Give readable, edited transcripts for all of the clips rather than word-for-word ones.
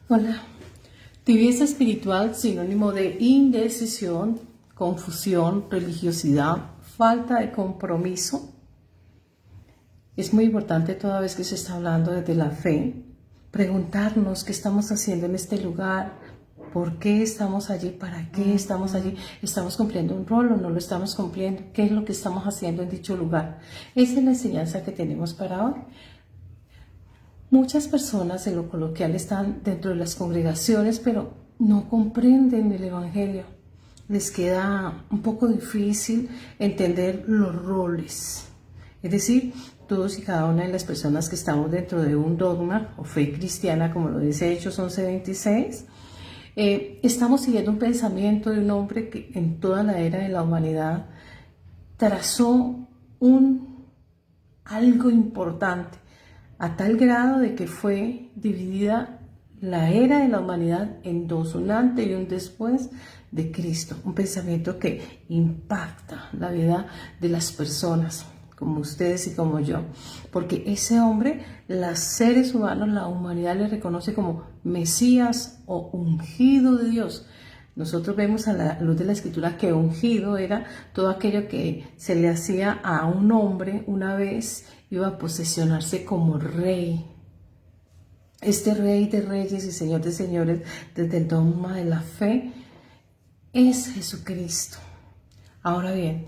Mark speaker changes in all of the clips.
Speaker 1: Hola. Tibieza espiritual, sinónimo de indecisión, confusión, religiosidad, falta de compromiso. Es muy importante toda vez que se está hablando desde la fe, preguntarnos qué estamos haciendo en este lugar, por qué estamos allí, para qué estamos allí, estamos cumpliendo un rol o no lo estamos cumpliendo, qué es lo que estamos haciendo en dicho lugar. Esa es la enseñanza que tenemos para hoy. Muchas personas en lo coloquial están dentro de las congregaciones, pero no comprenden el Evangelio. Les queda un poco difícil entender los roles. Es decir, todos y cada una de las personas que estamos dentro de un dogma o fe cristiana, como lo dice Hechos 11:26, estamos siguiendo un pensamiento de un hombre que en toda la era de la humanidad trazó algo importante, a tal grado de que fue dividida la era de la humanidad en dos, un antes y un después de Cristo. Un pensamiento que impacta la vida de las personas, como ustedes y como yo. Porque ese hombre, los seres humanos, la humanidad le reconoce como Mesías o ungido de Dios. Nosotros vemos a la luz de la Escritura que ungido era todo aquello que se le hacía a un hombre una vez iba a posesionarse como rey. Este rey de reyes y señor de señores desde el dogma de la fe es Jesucristo. Ahora bien,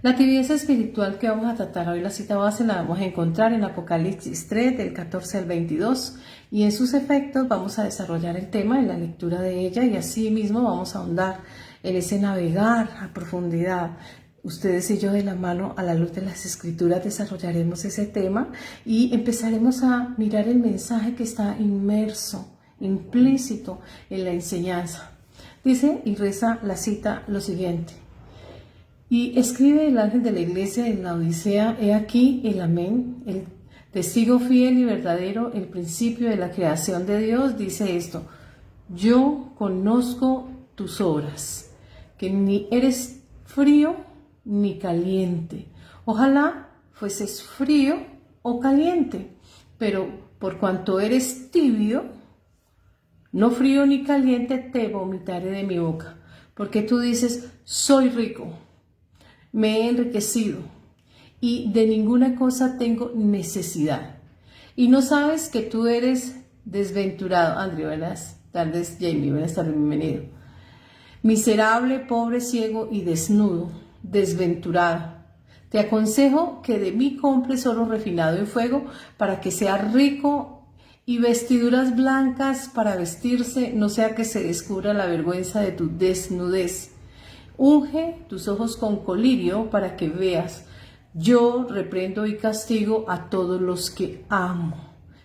Speaker 1: la tibieza espiritual que vamos a tratar hoy, la cita base la vamos a encontrar en Apocalipsis 3 del 14 al 22 y en sus efectos vamos a desarrollar el tema en la lectura de ella y así mismo vamos a ahondar en ese navegar a profundidad. Ustedes y yo de la mano a la luz de las Escrituras desarrollaremos ese tema y empezaremos a mirar el mensaje que está inmerso, implícito en la enseñanza. Dice y reza la cita lo siguiente. Y escribe el ángel de la iglesia en la Odisea, he aquí el amén, el testigo fiel y verdadero, el principio de la creación de Dios, dice esto: yo conozco tus obras, que ni eres frío ni caliente. Ojalá fueses frío o caliente, pero por cuanto eres tibio, no frío ni caliente, te vomitaré de mi boca. Porque tú dices, soy rico, me he enriquecido y de ninguna cosa tengo necesidad. Y no sabes que tú eres desventurado. Andrew, buenas tardes, Jamie, buenas tardes, bienvenido. Miserable, pobre, ciego y desnudo, desventurado. Te aconsejo que de mí compres oro refinado en fuego para que seas rico y vestiduras blancas para vestirse, no sea que se descubra la vergüenza de tu desnudez. Unge tus ojos con colirio para que veas. Yo reprendo y castigo a todos los que amo.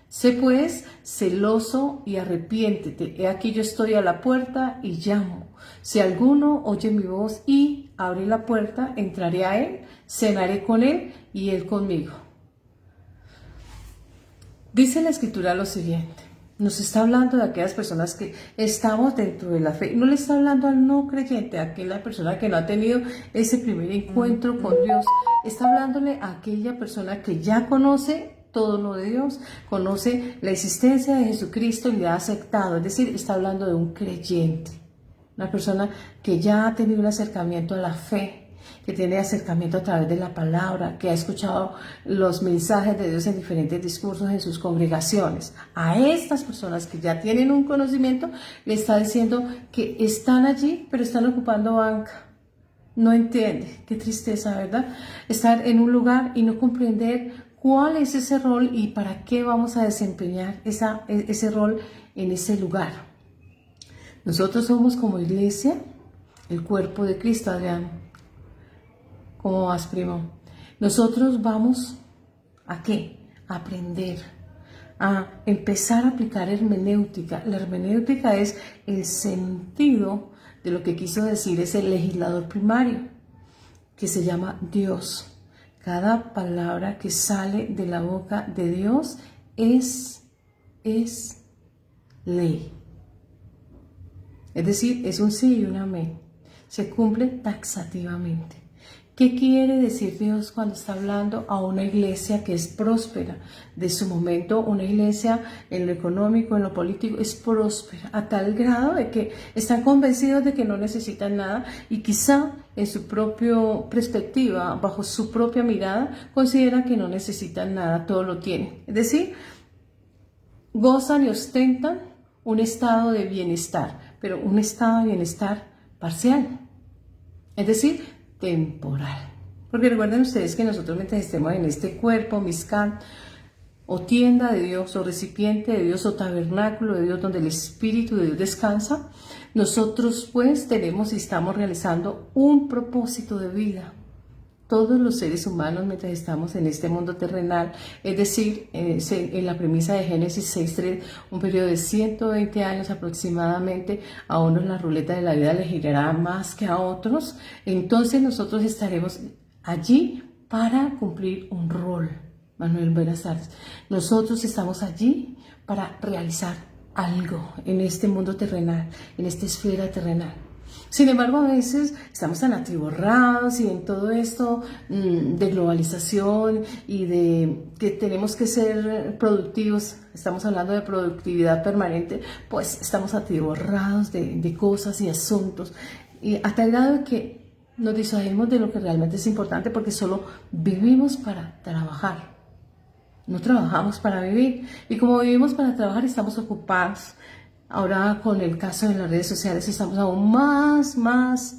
Speaker 1: Sé pues celoso y arrepiéntete. He aquí yo estoy a la puerta y llamo. Si alguno oye mi voz y abre la puerta, entraré a él, cenaré con él y él conmigo. Dice la Escritura lo siguiente. Nos está hablando de aquellas personas que estamos dentro de la fe. No le está hablando al no creyente, a aquella persona que no ha tenido ese primer encuentro con Dios. Está hablándole a aquella persona que ya conoce todo lo de Dios, conoce la existencia de Jesucristo y le ha aceptado. Es decir, está hablando de un creyente, una persona que ya ha tenido un acercamiento a la fe, que tiene acercamiento a través de la palabra, que ha escuchado los mensajes de Dios en diferentes discursos en sus congregaciones. A estas personas que ya tienen un conocimiento, le está diciendo que están allí, pero están ocupando banca. No entiende, qué tristeza, ¿verdad? Estar en un lugar y no comprender cuál es ese rol y para qué vamos a desempeñar ese rol en ese lugar. Nosotros somos como iglesia, el cuerpo de Cristo, Adrián. ¿Cómo vas, primo? Nosotros vamos ¿a qué? A aprender, a empezar a aplicar hermenéutica. La hermenéutica es el sentido de lo que quiso decir ese legislador primario, que se llama Dios. Cada palabra que sale de la boca de Dios es ley. Es decir, es un sí y un amén. Se cumple taxativamente. ¿Qué quiere decir Dios cuando está hablando a una iglesia que es próspera? De su momento, una iglesia en lo económico, en lo político, es próspera a tal grado de que están convencidos de que no necesitan nada y quizá en su propia perspectiva, bajo su propia mirada, consideran que no necesitan nada, todo lo tienen. Es decir, gozan y ostentan un estado de bienestar, pero un estado de bienestar parcial, es decir, temporal. Porque recuerden ustedes que nosotros mientras estemos en este cuerpo, Mishkan, o tienda de Dios, o recipiente de Dios, o tabernáculo de Dios, donde el Espíritu de Dios descansa, nosotros pues tenemos y estamos realizando un propósito de vida. Todos los seres humanos mientras estamos en este mundo terrenal, es decir, en la premisa de Génesis 6.3, un periodo de 120 años aproximadamente, a unos la ruleta de la vida le girará más que a otros, entonces nosotros estaremos allí para cumplir un rol. Manuel, buenas tardes. Nosotros estamos allí para realizar algo en este mundo terrenal, en esta esfera terrenal. Sin embargo, a veces estamos tan atiborrados y en todo esto de globalización y de que tenemos que ser productivos, estamos hablando de productividad permanente, pues estamos atiborrados de cosas y asuntos, y hasta el grado de que nos distraemos de lo que realmente es importante porque solo vivimos para trabajar. No trabajamos para vivir, y como vivimos para trabajar estamos ocupados. Ahora con el caso de las redes sociales estamos aún más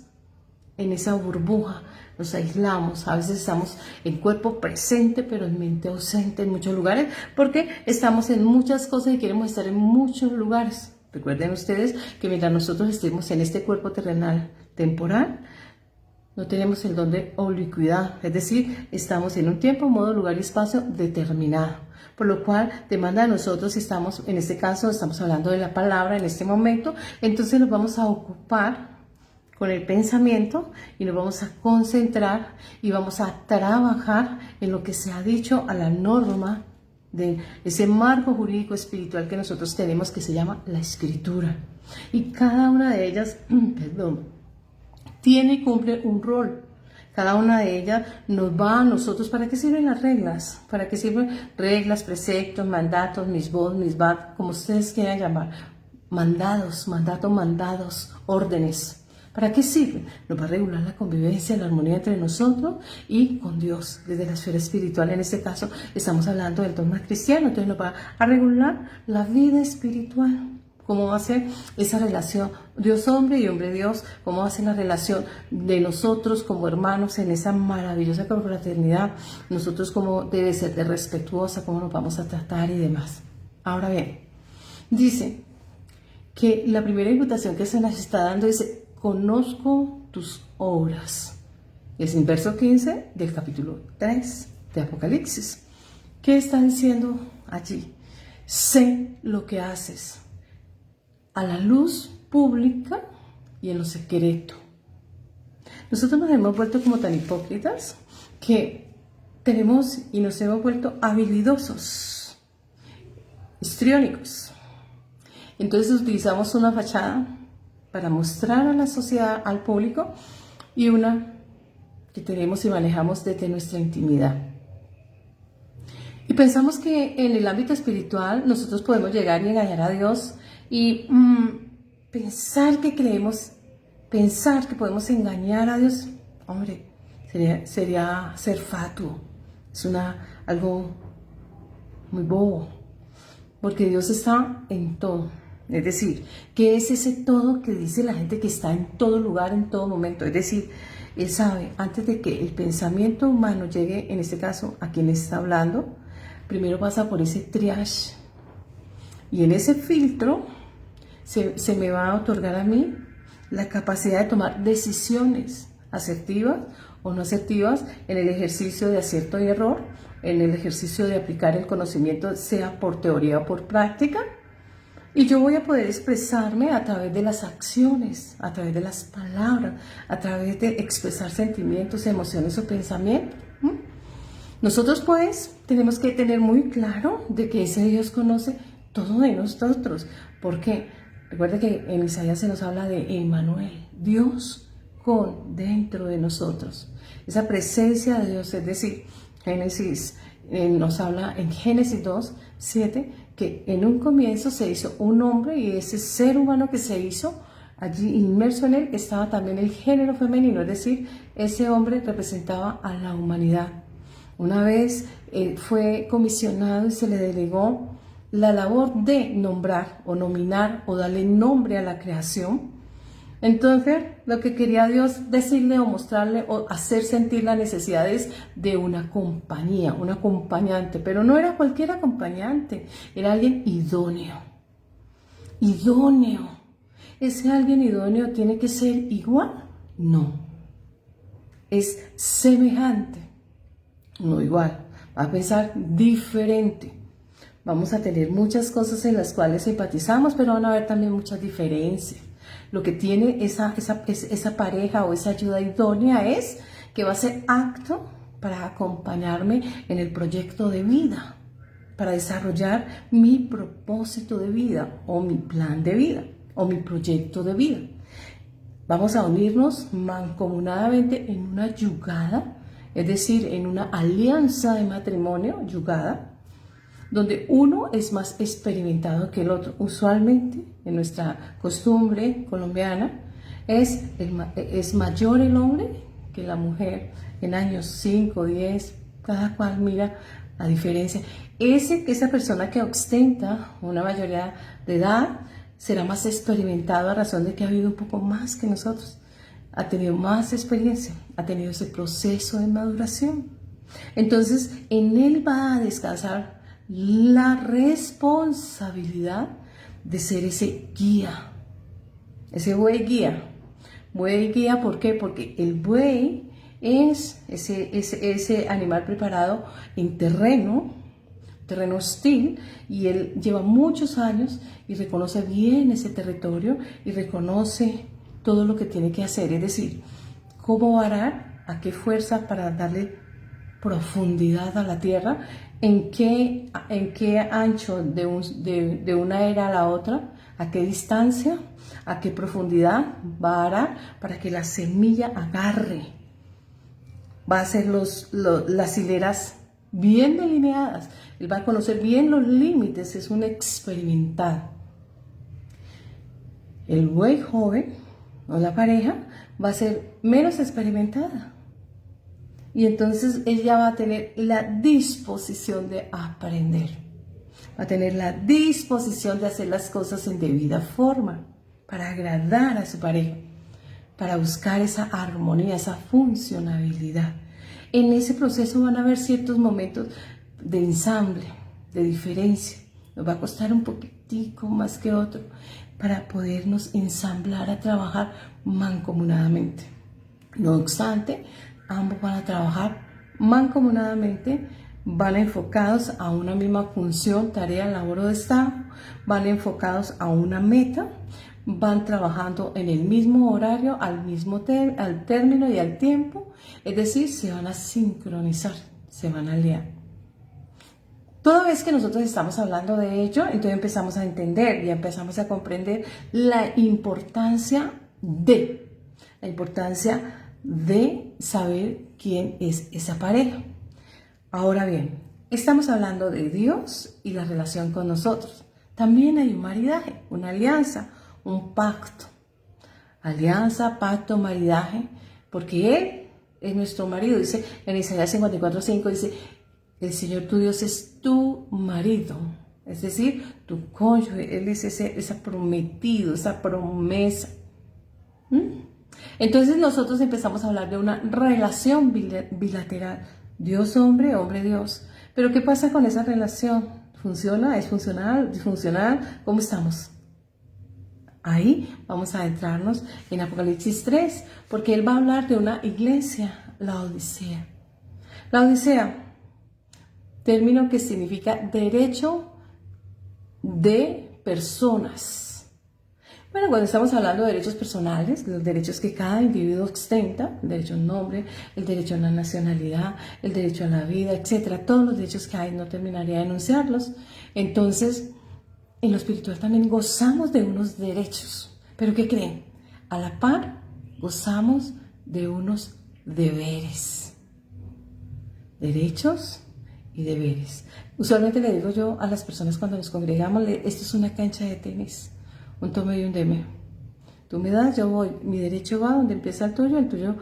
Speaker 1: en esa burbuja, nos aislamos, a veces estamos en cuerpo presente pero en mente ausente en muchos lugares porque estamos en muchas cosas y queremos estar en muchos lugares. Recuerden ustedes que mientras nosotros estemos en este cuerpo terrenal temporal, no tenemos el don de oblicuidad, es decir, estamos en un tiempo, modo, lugar y espacio determinado, por lo cual demanda de nosotros, estamos, en este caso estamos hablando de la palabra en este momento, entonces nos vamos a ocupar con el pensamiento y nos vamos a concentrar y vamos a trabajar en lo que se ha dicho a la norma de ese marco jurídico espiritual que nosotros tenemos, que se llama la Escritura. Y cada una de ellas, tiene y cumple un rol. Cada una de ellas nos va a nosotros. ¿Para qué sirven las reglas? ¿Para qué sirven reglas, preceptos, mandatos, misbod, misbat, como ustedes quieran llamar? Mandatos, órdenes. ¿Para qué sirven? Nos va a regular la convivencia, la armonía entre nosotros y con Dios, desde la esfera espiritual. En este caso estamos hablando del dogma cristiano, entonces nos va a regular la vida espiritual. ¿Cómo va a ser esa relación Dios-hombre y hombre-Dios? ¿Cómo va a ser la relación de nosotros como hermanos en esa maravillosa confraternidad? Nosotros cómo debe ser de respetuosa, cómo nos vamos a tratar y demás. Ahora bien, dice que la primera invitación que se nos está dando dice, conozco tus obras. Es en verso 15 del capítulo 3 de Apocalipsis. ¿Qué está diciendo allí? Sé lo que haces a la luz pública y en lo secreto. Nosotros nos hemos vuelto como tan hipócritas que tenemos y nos hemos vuelto habilidosos, histriónicos. Entonces utilizamos una fachada para mostrar a la sociedad, al público, y una que tenemos y manejamos desde nuestra intimidad. Y pensamos que en el ámbito espiritual nosotros podemos llegar y engañar a Dios y pensar que podemos engañar a Dios, hombre, sería ser fatuo, es algo muy bobo, porque Dios está en todo. Es decir, ¿qué es ese todo que dice la gente que está en todo lugar, en todo momento? Es decir, Él sabe, antes de que el pensamiento humano llegue, en este caso, a quien está hablando, primero pasa por ese triage. Y en ese filtro se me va a otorgar a mí la capacidad de tomar decisiones asertivas o no asertivas en el ejercicio de acierto y error, en el ejercicio de aplicar el conocimiento, sea por teoría o por práctica. Y yo voy a poder expresarme a través de las acciones, a través de las palabras, a través de expresar sentimientos, emociones o pensamientos. Nosotros pues tenemos que tener muy claro de que ese Dios conoce todo de nosotros. ¿Por qué? Recuerda que en Isaías se nos habla de Emmanuel, Dios con dentro de nosotros. Esa presencia de Dios, es decir, Génesis nos habla en Génesis 2:7 que en un comienzo se hizo un hombre, y ese ser humano que se hizo, allí inmerso en él estaba también el género femenino, es decir, ese hombre representaba a la humanidad. Una vez fue comisionado y se le delegó la labor de nombrar o nominar o darle nombre a la creación. Entonces, lo que quería Dios decirle o mostrarle o hacer sentir las necesidades de una compañía, un acompañante, pero no era cualquier acompañante, era alguien idóneo. Idóneo. ¿Ese alguien idóneo tiene que ser igual? No. Es semejante, no igual. Va a pensar diferente. Vamos a tener muchas cosas en las cuales empatizamos, pero van a haber también muchas diferencias. Lo que tiene esa pareja o esa ayuda idónea es que va a ser apto para acompañarme en el proyecto de vida, para desarrollar mi propósito de vida o mi plan de vida o mi proyecto de vida. Vamos a unirnos mancomunadamente en una yugada, es decir, en una alianza de matrimonio, yugada, donde uno es más experimentado que el otro. Usualmente, en nuestra costumbre colombiana, es mayor el hombre que la mujer en años 5, 10, cada cual mira la diferencia. Esa persona que ostenta una mayoría de edad será más experimentado a razón de que ha vivido un poco más que nosotros. Ha tenido más experiencia, ha tenido ese proceso de maduración. Entonces, en él va a descansar la responsabilidad de ser ese guía, ese buey guía. Buey guía, ¿por qué? Porque el buey es ese animal preparado en terreno hostil, y él lleva muchos años y reconoce bien ese territorio y reconoce todo lo que tiene que hacer, es decir, cómo arar, a qué fuerza para darle profundidad a la tierra, en qué ancho de una era a la otra, a qué distancia, a qué profundidad va a arar para que la semilla agarre. Va a hacer las hileras bien delineadas. Él va a conocer bien los límites, es un experimentado. El buey joven o la pareja va a ser menos experimentada. Y entonces ella va a tener la disposición de aprender. Va a tener la disposición de hacer las cosas en debida forma, para agradar a su pareja, para buscar esa armonía, esa funcionabilidad. En ese proceso van a haber ciertos momentos de ensamble, de diferencia. Nos va a costar un poquitico más que otro para podernos ensamblar a trabajar mancomunadamente. No obstante, ambos van a trabajar mancomunadamente, van enfocados a una misma función, tarea, labor o destino, van enfocados a una meta, van trabajando en el mismo horario, al término y al tiempo, es decir, se van a sincronizar, se van a aliar. Toda vez que nosotros estamos hablando de ello, entonces empezamos a entender y empezamos a comprender la importancia de saber quién es esa pareja. Ahora bien, estamos hablando de Dios y la relación con nosotros. También hay un maridaje, una alianza, un pacto. Alianza, pacto, maridaje, porque Él es nuestro marido. Dice en Isaías 54:5, dice, el Señor tu Dios es tu marido, es decir, tu cónyuge. Él es esa prometido, esa promesa. Entonces nosotros empezamos a hablar de una relación bilateral, Dios hombre, hombre Dios. Pero ¿qué pasa con esa relación? ¿Funciona? ¿Es funcional? ¿Disfuncional? ¿Cómo estamos? Ahí vamos a adentrarnos en Apocalipsis 3, porque él va a hablar de una iglesia, la Odisea. La Odisea, término que significa derecho de personas. Bueno, cuando estamos hablando de derechos personales, los derechos que cada individuo ostenta, el derecho a un nombre, el derecho a la nacionalidad, el derecho a la vida, etcétera, todos los derechos que hay, no terminaría de enunciarlos. Entonces, en lo espiritual también gozamos de unos derechos. ¿Pero qué creen? A la par, gozamos de unos deberes, derechos y deberes. Usualmente le digo yo a las personas cuando nos congregamos, esto es una cancha de tenis, un tome y un deme. Tú me das, yo voy, mi derecho va donde empieza el tuyo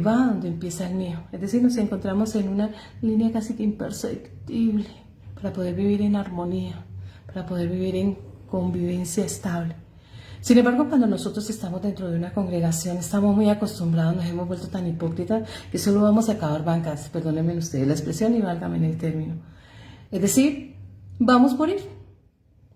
Speaker 1: va donde empieza el mío. Es decir, nos encontramos en una línea casi que imperceptible para poder vivir en armonía, para poder vivir en convivencia estable. Sin embargo, cuando nosotros estamos dentro de una congregación, estamos muy acostumbrados, nos hemos vuelto tan hipócritas que solo vamos a acabar bancas, perdónenme ustedes la expresión y válgame en el término. Es decir, vamos por ir.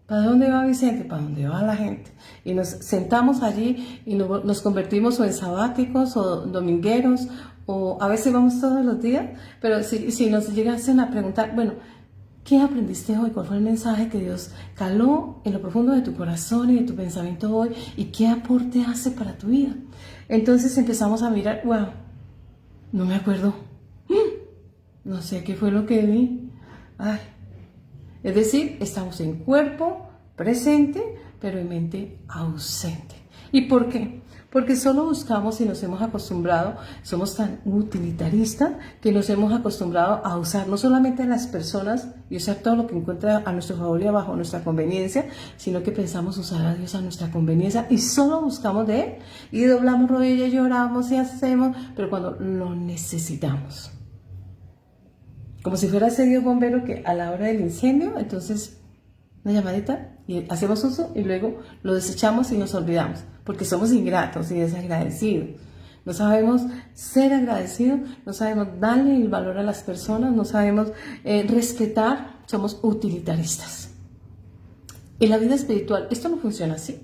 Speaker 1: ¿Para dónde va Vicente? ¿Para dónde va la gente? Y nos sentamos allí y nos convertimos o en sabáticos o domingueros, o a veces vamos todos los días, pero si nos llegasen a preguntar, bueno, ¿qué aprendiste hoy? ¿Cuál fue el mensaje que Dios caló en lo profundo de tu corazón y de tu pensamiento hoy? ¿Y qué aporte hace para tu vida? Entonces empezamos a mirar, wow, no me acuerdo, no sé qué fue lo que vi. Ay. Es decir, estamos en cuerpo presente, pero en mente ausente. ¿Y por qué? Porque solo buscamos y nos hemos acostumbrado, somos tan utilitaristas que nos hemos acostumbrado a usar no solamente a las personas y usar todo lo que encuentra a nuestro favor y abajo nuestra conveniencia, sino que pensamos usar a Dios a nuestra conveniencia y solo buscamos de Él. Y doblamos rodillas, lloramos y hacemos, pero cuando lo necesitamos. Como si fuera ese Dios bombero que a la hora del incendio, entonces una llamadita y hacemos uso y luego lo desechamos y nos olvidamos, porque somos ingratos y desagradecidos. No sabemos ser agradecidos, no sabemos darle el valor a las personas, no sabemos respetar, somos utilitaristas. En la vida espiritual esto no funciona así.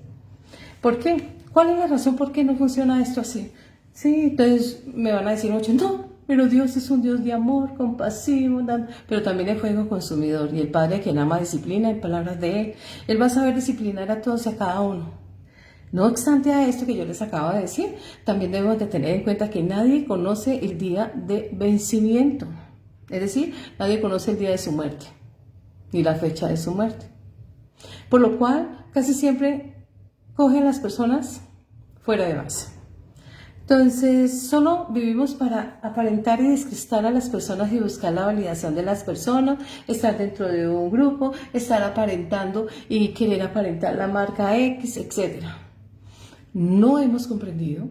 Speaker 1: ¿Por qué? ¿Cuál es la razón por qué no funciona esto así? Sí, entonces me van a decir mucho, no. Pero Dios es un Dios de amor, compasivo, pero también es fuego consumidor. Y el Padre, a quien ama, disciplina, en palabras de Él. Él va a saber disciplinar a todos y a cada uno. No obstante a esto que yo les acabo de decir, también debemos de tener en cuenta que nadie conoce el día de vencimiento. Es decir, nadie conoce el día de su muerte, ni la fecha de su muerte. Por lo cual, casi siempre coge a las personas fuera de base. Entonces, solo vivimos para aparentar y descrestar a las personas y buscar la validación de las personas, estar dentro de un grupo, estar aparentando y querer aparentar la marca X, etc. No hemos comprendido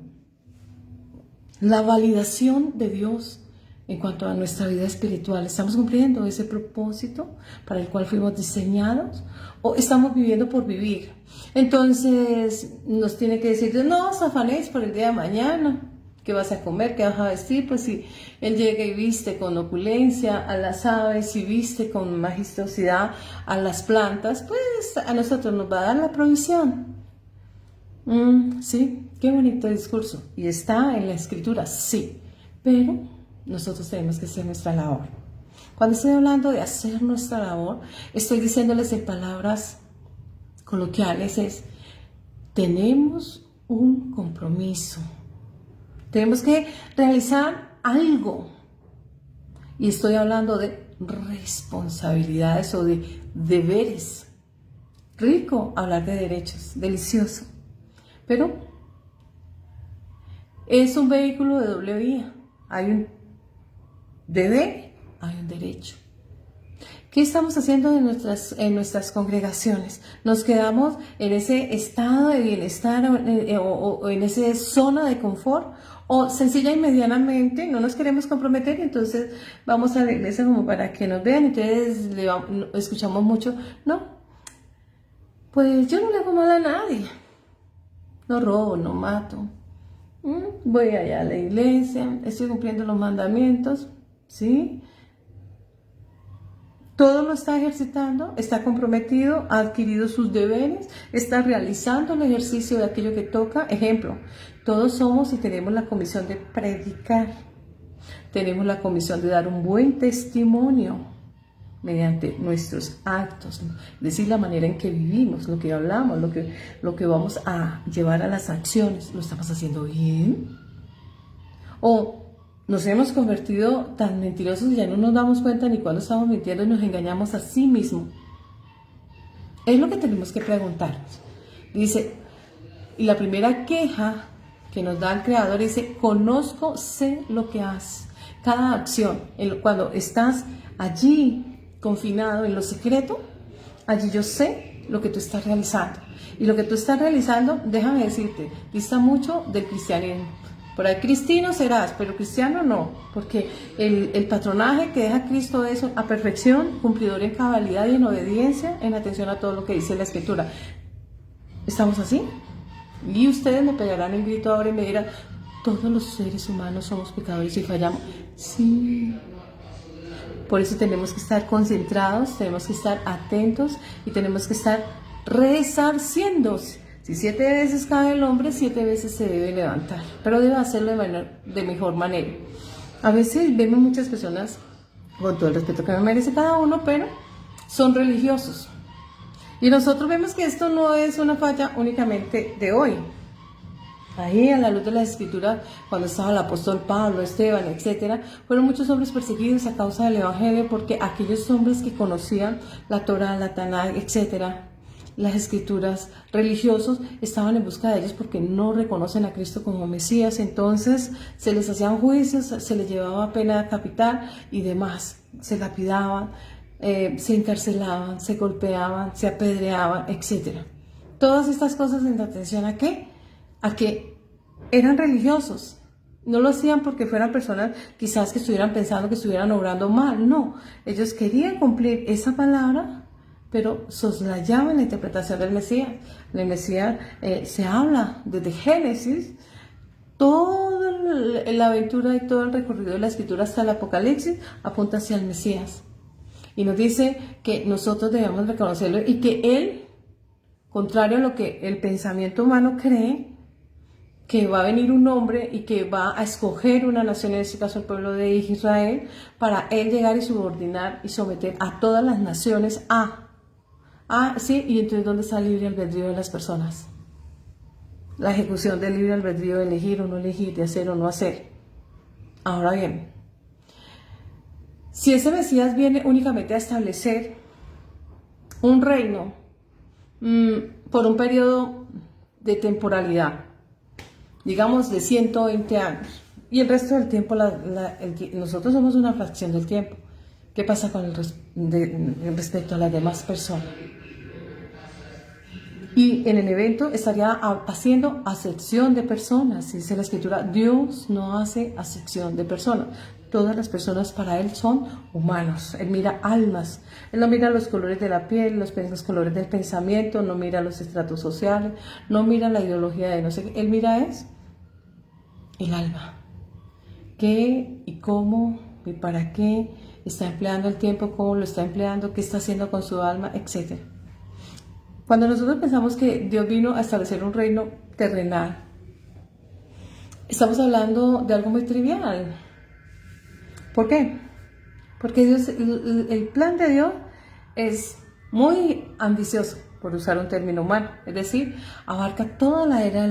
Speaker 1: la validación de Dios en cuanto a nuestra vida espiritual. ¿Estamos cumpliendo ese propósito para el cual fuimos diseñados? ¿O estamos viviendo por vivir? Entonces nos tiene que decir, no os afanéis por el día de mañana, qué vas a comer, qué vas a vestir. Pues si Él llega y viste con opulencia a las aves y viste con majestuosidad a las plantas, pues a nosotros nos va a dar la provisión. Sí, qué bonito discurso. Y está en la Escritura, sí, pero nosotros tenemos que hacer nuestra labor. Cuando estoy hablando de hacer nuestra labor, estoy diciéndoles en palabras coloquiales, tenemos un compromiso, tenemos que realizar algo, y estoy hablando de responsabilidades o de deberes. Rico hablar de derechos, delicioso, pero es un vehículo de doble vía. Hay un deber, hay un derecho. ¿Qué estamos haciendo en nuestras congregaciones? ¿Nos quedamos en ese estado de bienestar o en esa zona de confort? ¿O sencilla y medianamente no nos queremos comprometer y entonces vamos a la iglesia como para que nos vean? Entonces escuchamos mucho, no, pues yo no le hago mal a nadie. No robo, no mato. Voy allá a la iglesia, estoy cumpliendo los mandamientos, ¿sí? Todo lo está ejercitando, está comprometido, ha adquirido sus deberes, está realizando el ejercicio de aquello que toca. Ejemplo, todos somos y tenemos la comisión de predicar, tenemos la comisión de dar un buen testimonio mediante nuestros actos, es decir, la manera en que vivimos, lo que hablamos, lo que vamos a llevar a las acciones. ¿Lo estamos haciendo bien? ¿O nos hemos convertido tan mentirosos y ya no nos damos cuenta ni cuándo estamos mintiendo y nos engañamos a sí mismos? Es lo que tenemos que preguntarnos. Dice, y la primera queja que nos da el Creador, dice, conozco, sé lo que haces. Cada acción, cuando estás allí confinado en lo secreto, allí yo sé lo que tú estás realizando. Y lo que tú estás realizando, déjame decirte, dista mucho del cristianismo. Por ahí cristiano serás, pero cristiano no, porque el patronaje que deja Cristo es a perfección, cumplidor en cabalidad y en obediencia, en atención a todo lo que dice la Escritura. ¿Estamos así? Y ustedes me pegarán el grito ahora y me dirán, todos los seres humanos somos pecadores y fallamos. Sí. Por eso tenemos que estar concentrados, tenemos que estar atentos y tenemos que estar resarciendo. Si 7 veces cae el hombre, 7 veces se debe levantar, pero debe hacerlo de mejor manera. A veces vemos muchas personas, con todo el respeto que me merece cada uno, pero son religiosos. Y nosotros vemos que esto no es una falla únicamente de hoy. Ahí, a la luz de la Escritura, cuando estaba el apóstol Pablo, Esteban, etc., fueron muchos hombres perseguidos a causa del Evangelio, porque aquellos hombres que conocían la Torá, la Tanaj, etc., las Escrituras, religiosos, estaban en busca de ellos porque no reconocen a Cristo como Mesías. Entonces se les hacían juicios, se les llevaba pena capital y demás, se lapidaban, se encarcelaban, se golpeaban, se apedreaban, etc. Todas estas cosas en atención ¿a qué? A que eran religiosos. No lo hacían porque fueran personas quizás que estuvieran pensando que estuvieran obrando mal, no. Ellos querían cumplir esa palabra, pero soslayaban la interpretación del Mesías. El Mesías se habla desde Génesis, toda la aventura y todo el recorrido de la Escritura hasta el Apocalipsis apunta hacia el Mesías. Y nos dice que nosotros debemos reconocerlo y que Él, contrario a lo que el pensamiento humano cree, que va a venir un hombre y que va a escoger una nación, en este caso el pueblo de Israel, para Él llegar y subordinar y someter a todas las naciones sí, y entonces ¿dónde está el libre albedrío de las personas? La ejecución del libre albedrío de elegir o no elegir, de hacer o no hacer. Ahora bien, si ese Mesías viene únicamente a establecer un reino por un periodo de temporalidad, digamos de 120 años, y el resto del tiempo, nosotros somos una fracción del tiempo, ¿qué pasa con respecto a las demás personas? Y en el evento estaría haciendo acepción de personas. Dice la Escritura, Dios no hace acepción de personas. Todas las personas para Él son humanos. Él mira almas. Él no mira los colores de la piel, los colores del pensamiento, no mira los estratos sociales, no mira la ideología de no sé qué. Él mira es el alma. ¿Qué y cómo y para qué está empleando el tiempo? ¿Cómo lo está empleando? ¿Qué está haciendo con su alma? Etcétera. Cuando nosotros pensamos que Dios vino a establecer un reino terrenal, estamos hablando de algo muy trivial. ¿Por qué? Porque el plan de Dios es muy ambicioso, por usar un término humano, es decir, abarca toda la era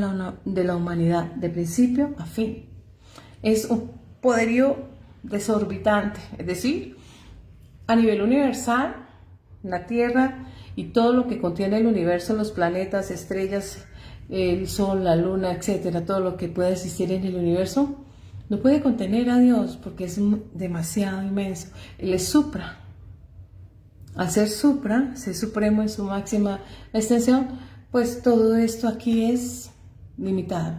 Speaker 1: de la humanidad, de principio a fin. Es un poderío desorbitante, es decir, a nivel universal, la Tierra y todo lo que contiene el universo, los planetas, estrellas, el Sol, la Luna, etcétera, todo lo que pueda existir en el universo, no puede contener a Dios porque es demasiado inmenso. Él es supra. Al ser supra, ser supremo en su máxima extensión, pues todo esto aquí es limitado.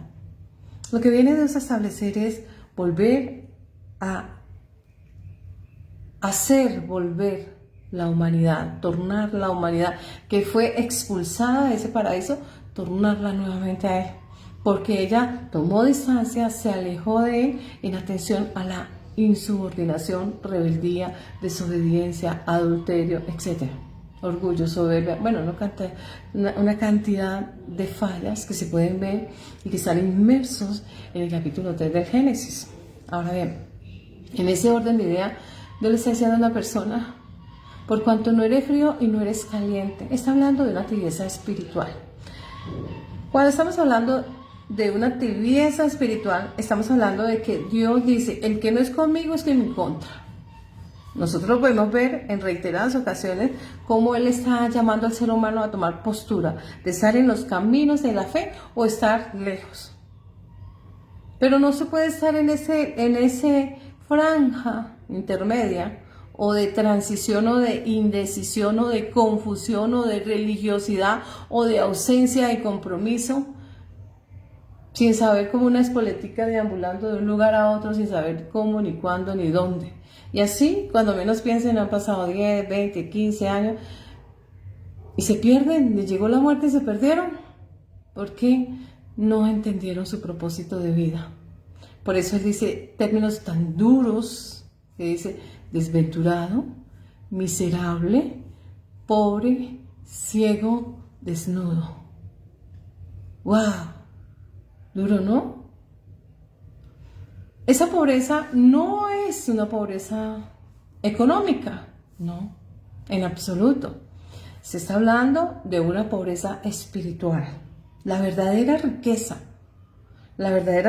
Speaker 1: Lo que viene Dios a establecer es volver a hacer volver la humanidad, tornar la humanidad que fue expulsada de ese paraíso, tornarla nuevamente a Él, porque ella tomó distancia, se alejó de Él en atención a la insubordinación, rebeldía, desobediencia, adulterio, etc. Orgullo, soberbia, bueno, una cantidad de fallas que se pueden ver y que están inmersos en el capítulo 3 del Génesis. Ahora bien, en ese orden de idea, Dios le está diciendo a una persona, por cuanto no eres frío y no eres caliente. Está hablando de una tibieza espiritual. Cuando estamos hablando de una tibieza espiritual, estamos hablando de que Dios dice, el que no es conmigo es que me contra. Nosotros lo podemos ver en reiteradas ocasiones cómo Él está llamando al ser humano a tomar postura, de estar en los caminos de la fe o estar lejos. Pero no se puede estar en ese franja intermedia o de transición o de indecisión o de confusión o de religiosidad o de ausencia de compromiso, sin saber, como una espoletica deambulando de un lugar a otro, sin saber cómo, ni cuándo, ni dónde. Y así, cuando menos piensen, han pasado 10, 20, 15 años y se pierden, les llegó la muerte y se perdieron, porque no entendieron su propósito de vida. Por eso él dice términos tan duros, que dice desventurado, miserable, pobre, ciego, desnudo. ¡Wow! Duro, ¿no? Esa pobreza no es una pobreza económica, no, en absoluto. Se está hablando de una pobreza espiritual. La verdadera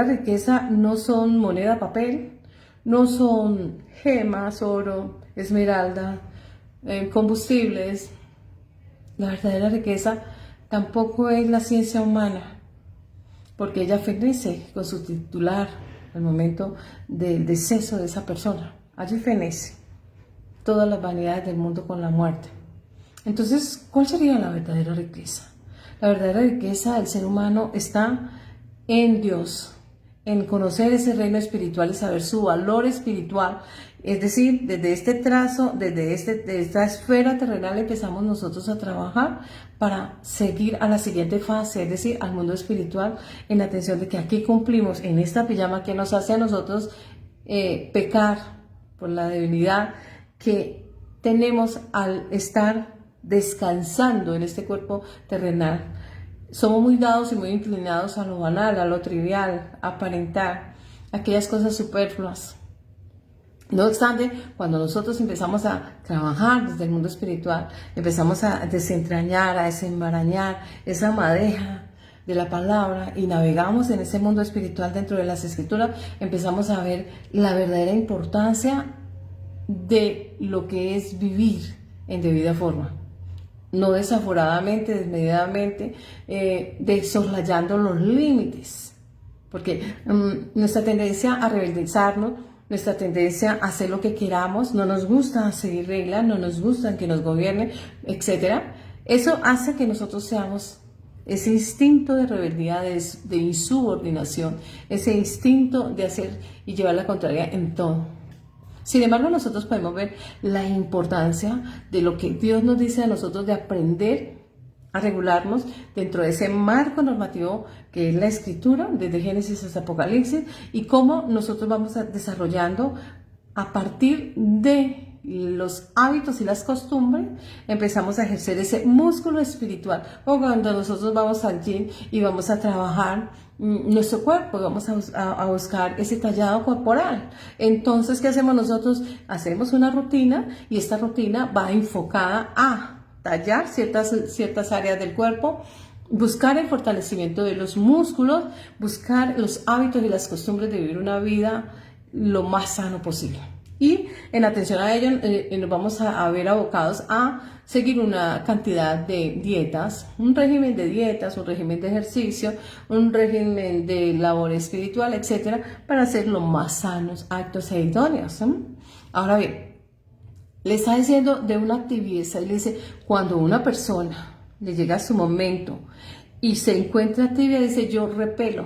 Speaker 1: riqueza no son moneda, papel, no son gemas, oro, esmeralda, combustibles. La verdadera riqueza tampoco es la ciencia humana, porque ella fenece con su titular al momento del deceso de esa persona. Allí fenece todas las vanidades del mundo con la muerte. Entonces, ¿cuál sería la verdadera riqueza? La verdadera riqueza del ser humano está en Dios, en conocer ese reino espiritual y saber su valor espiritual. Es decir, desde este trazo, desde esta esfera terrenal empezamos nosotros a trabajar para seguir a la siguiente fase, es decir, al mundo espiritual, en la atención de que aquí cumplimos en esta pijama que nos hace a nosotros pecar por la debilidad que tenemos al estar descansando en este cuerpo terrenal. Somos muy dados y muy inclinados a lo banal, a lo trivial, a aparentar aquellas cosas superfluas. No obstante, cuando nosotros empezamos a trabajar desde el mundo espiritual, empezamos a desentrañar, a desenmarañar esa madeja de la palabra y navegamos en ese mundo espiritual dentro de las escrituras, empezamos a ver la verdadera importancia de lo que es vivir en debida forma. No desaforadamente, desmedidamente, soslayando los límites, porque nuestra tendencia a rebeldizarnos, nuestra tendencia a hacer lo que queramos, no nos gusta seguir reglas, no nos gusta que nos gobiernen, etc. Eso hace que nosotros seamos ese instinto de rebeldía, de insubordinación, ese instinto de hacer y llevar la contraria en todo. Sin embargo, nosotros podemos ver la importancia de lo que Dios nos dice a nosotros de aprender a regularnos dentro de ese marco normativo que es la Escritura, desde Génesis hasta Apocalipsis, y cómo nosotros vamos desarrollando a partir de los hábitos y las costumbres, empezamos a ejercer ese músculo espiritual. O cuando nosotros vamos al gym y vamos a trabajar nuestro cuerpo, vamos a buscar ese tallado corporal. Entonces, ¿qué hacemos nosotros? Hacemos una rutina y esta rutina va enfocada a tallar ciertas áreas del cuerpo, buscar el fortalecimiento de los músculos, buscar los hábitos y las costumbres de vivir una vida lo más sano posible. Y en atención a ello nos vamos a ver abocados a seguir una cantidad de dietas, un régimen de dietas, un régimen de ejercicio, un régimen de labor espiritual, etcétera, para ser lo más sanos, actos e idóneos. Ahora bien, le está diciendo de una tibieza y le dice, cuando una persona le llega a su momento y se encuentra tibia, dice, yo repelo.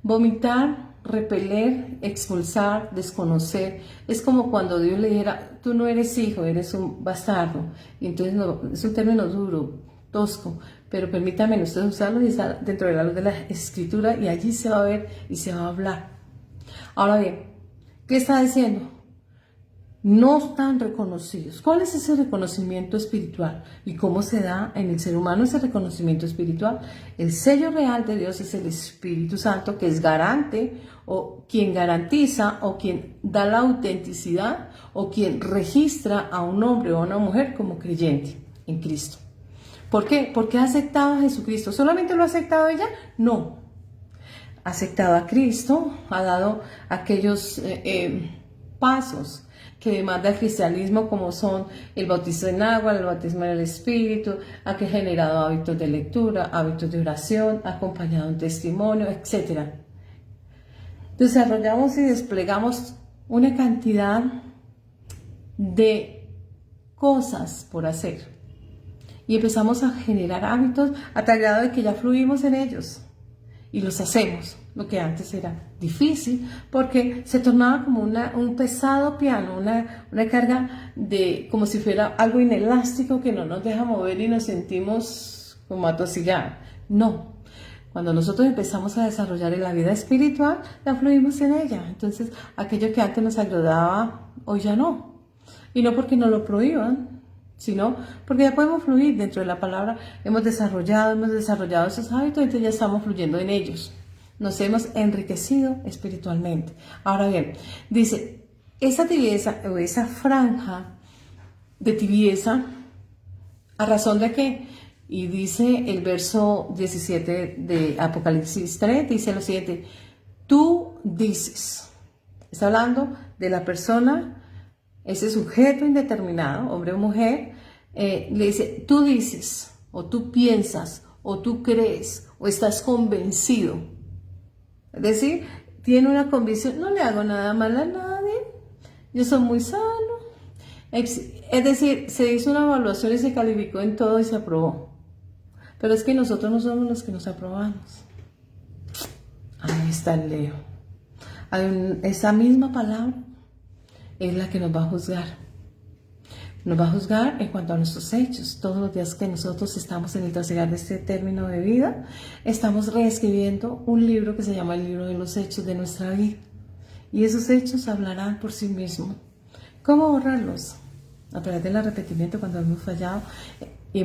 Speaker 1: Vomitar, repeler, expulsar, desconocer, es como cuando Dios le dijera, tú no eres hijo, eres un bastardo. Y entonces no, es un término duro, tosco, pero permítanme ustedes usarlo y está dentro de la luz de la Escritura y allí se va a ver y se va a hablar. Ahora bien, ¿qué está diciendo? No están reconocidos. ¿Cuál es ese reconocimiento espiritual? ¿Y cómo se da en el ser humano ese reconocimiento espiritual? El sello real de Dios es el Espíritu Santo, que es garante, o quien garantiza, o quien da la autenticidad, o quien registra a un hombre o a una mujer como creyente en Cristo. ¿Por qué? Porque ha aceptado a Jesucristo. ¿Solamente lo ha aceptado ella? No. Ha aceptado a Cristo, ha dado aquellos pasos que demanda el cristianismo, como son el bautismo en agua, el bautismo en el Espíritu, ha generado hábitos de lectura, hábitos de oración, ha acompañado un testimonio, etc. desarrollamos y desplegamos una cantidad de cosas por hacer. Y empezamos a generar hábitos a tal grado de que ya fluimos en ellos. Y los hacemos, lo que antes era difícil, porque se tornaba como un pesado piano, una carga de como si fuera algo inelástico que no nos deja mover y nos sentimos como atosigados. No. Cuando nosotros empezamos a desarrollar en la vida espiritual, ya fluimos en ella. Entonces, aquello que antes nos agradaba, hoy ya no. Y no porque nos lo prohíban, sino porque ya podemos fluir dentro de la palabra. Hemos desarrollado esos hábitos, entonces ya estamos fluyendo en ellos. Nos hemos enriquecido espiritualmente. Ahora bien, dice, esa tibieza o esa franja de tibieza, ¿a razón de qué? Y dice el verso 17 de Apocalipsis 3, dice lo siguiente: tú dices, está hablando de la persona, ese sujeto indeterminado, hombre o mujer, le dice, tú dices, o tú piensas, o tú crees, o estás convencido. Es decir, tiene una convicción, no le hago nada mal a nadie, yo soy muy sano. Es decir, se hizo una evaluación y se calificó en todo y se aprobó. Pero es que nosotros no somos los que nos aprobamos. Ahí está el Leo. Esa misma palabra es la que nos va a juzgar. Nos va a juzgar en cuanto a nuestros hechos. Todos los días que nosotros estamos en el trasigar de este término de vida, estamos reescribiendo un libro que se llama el libro de los hechos de nuestra vida. Y esos hechos hablarán por sí mismos. ¿Cómo borrarlos? A través del arrepentimiento cuando hemos fallado. Le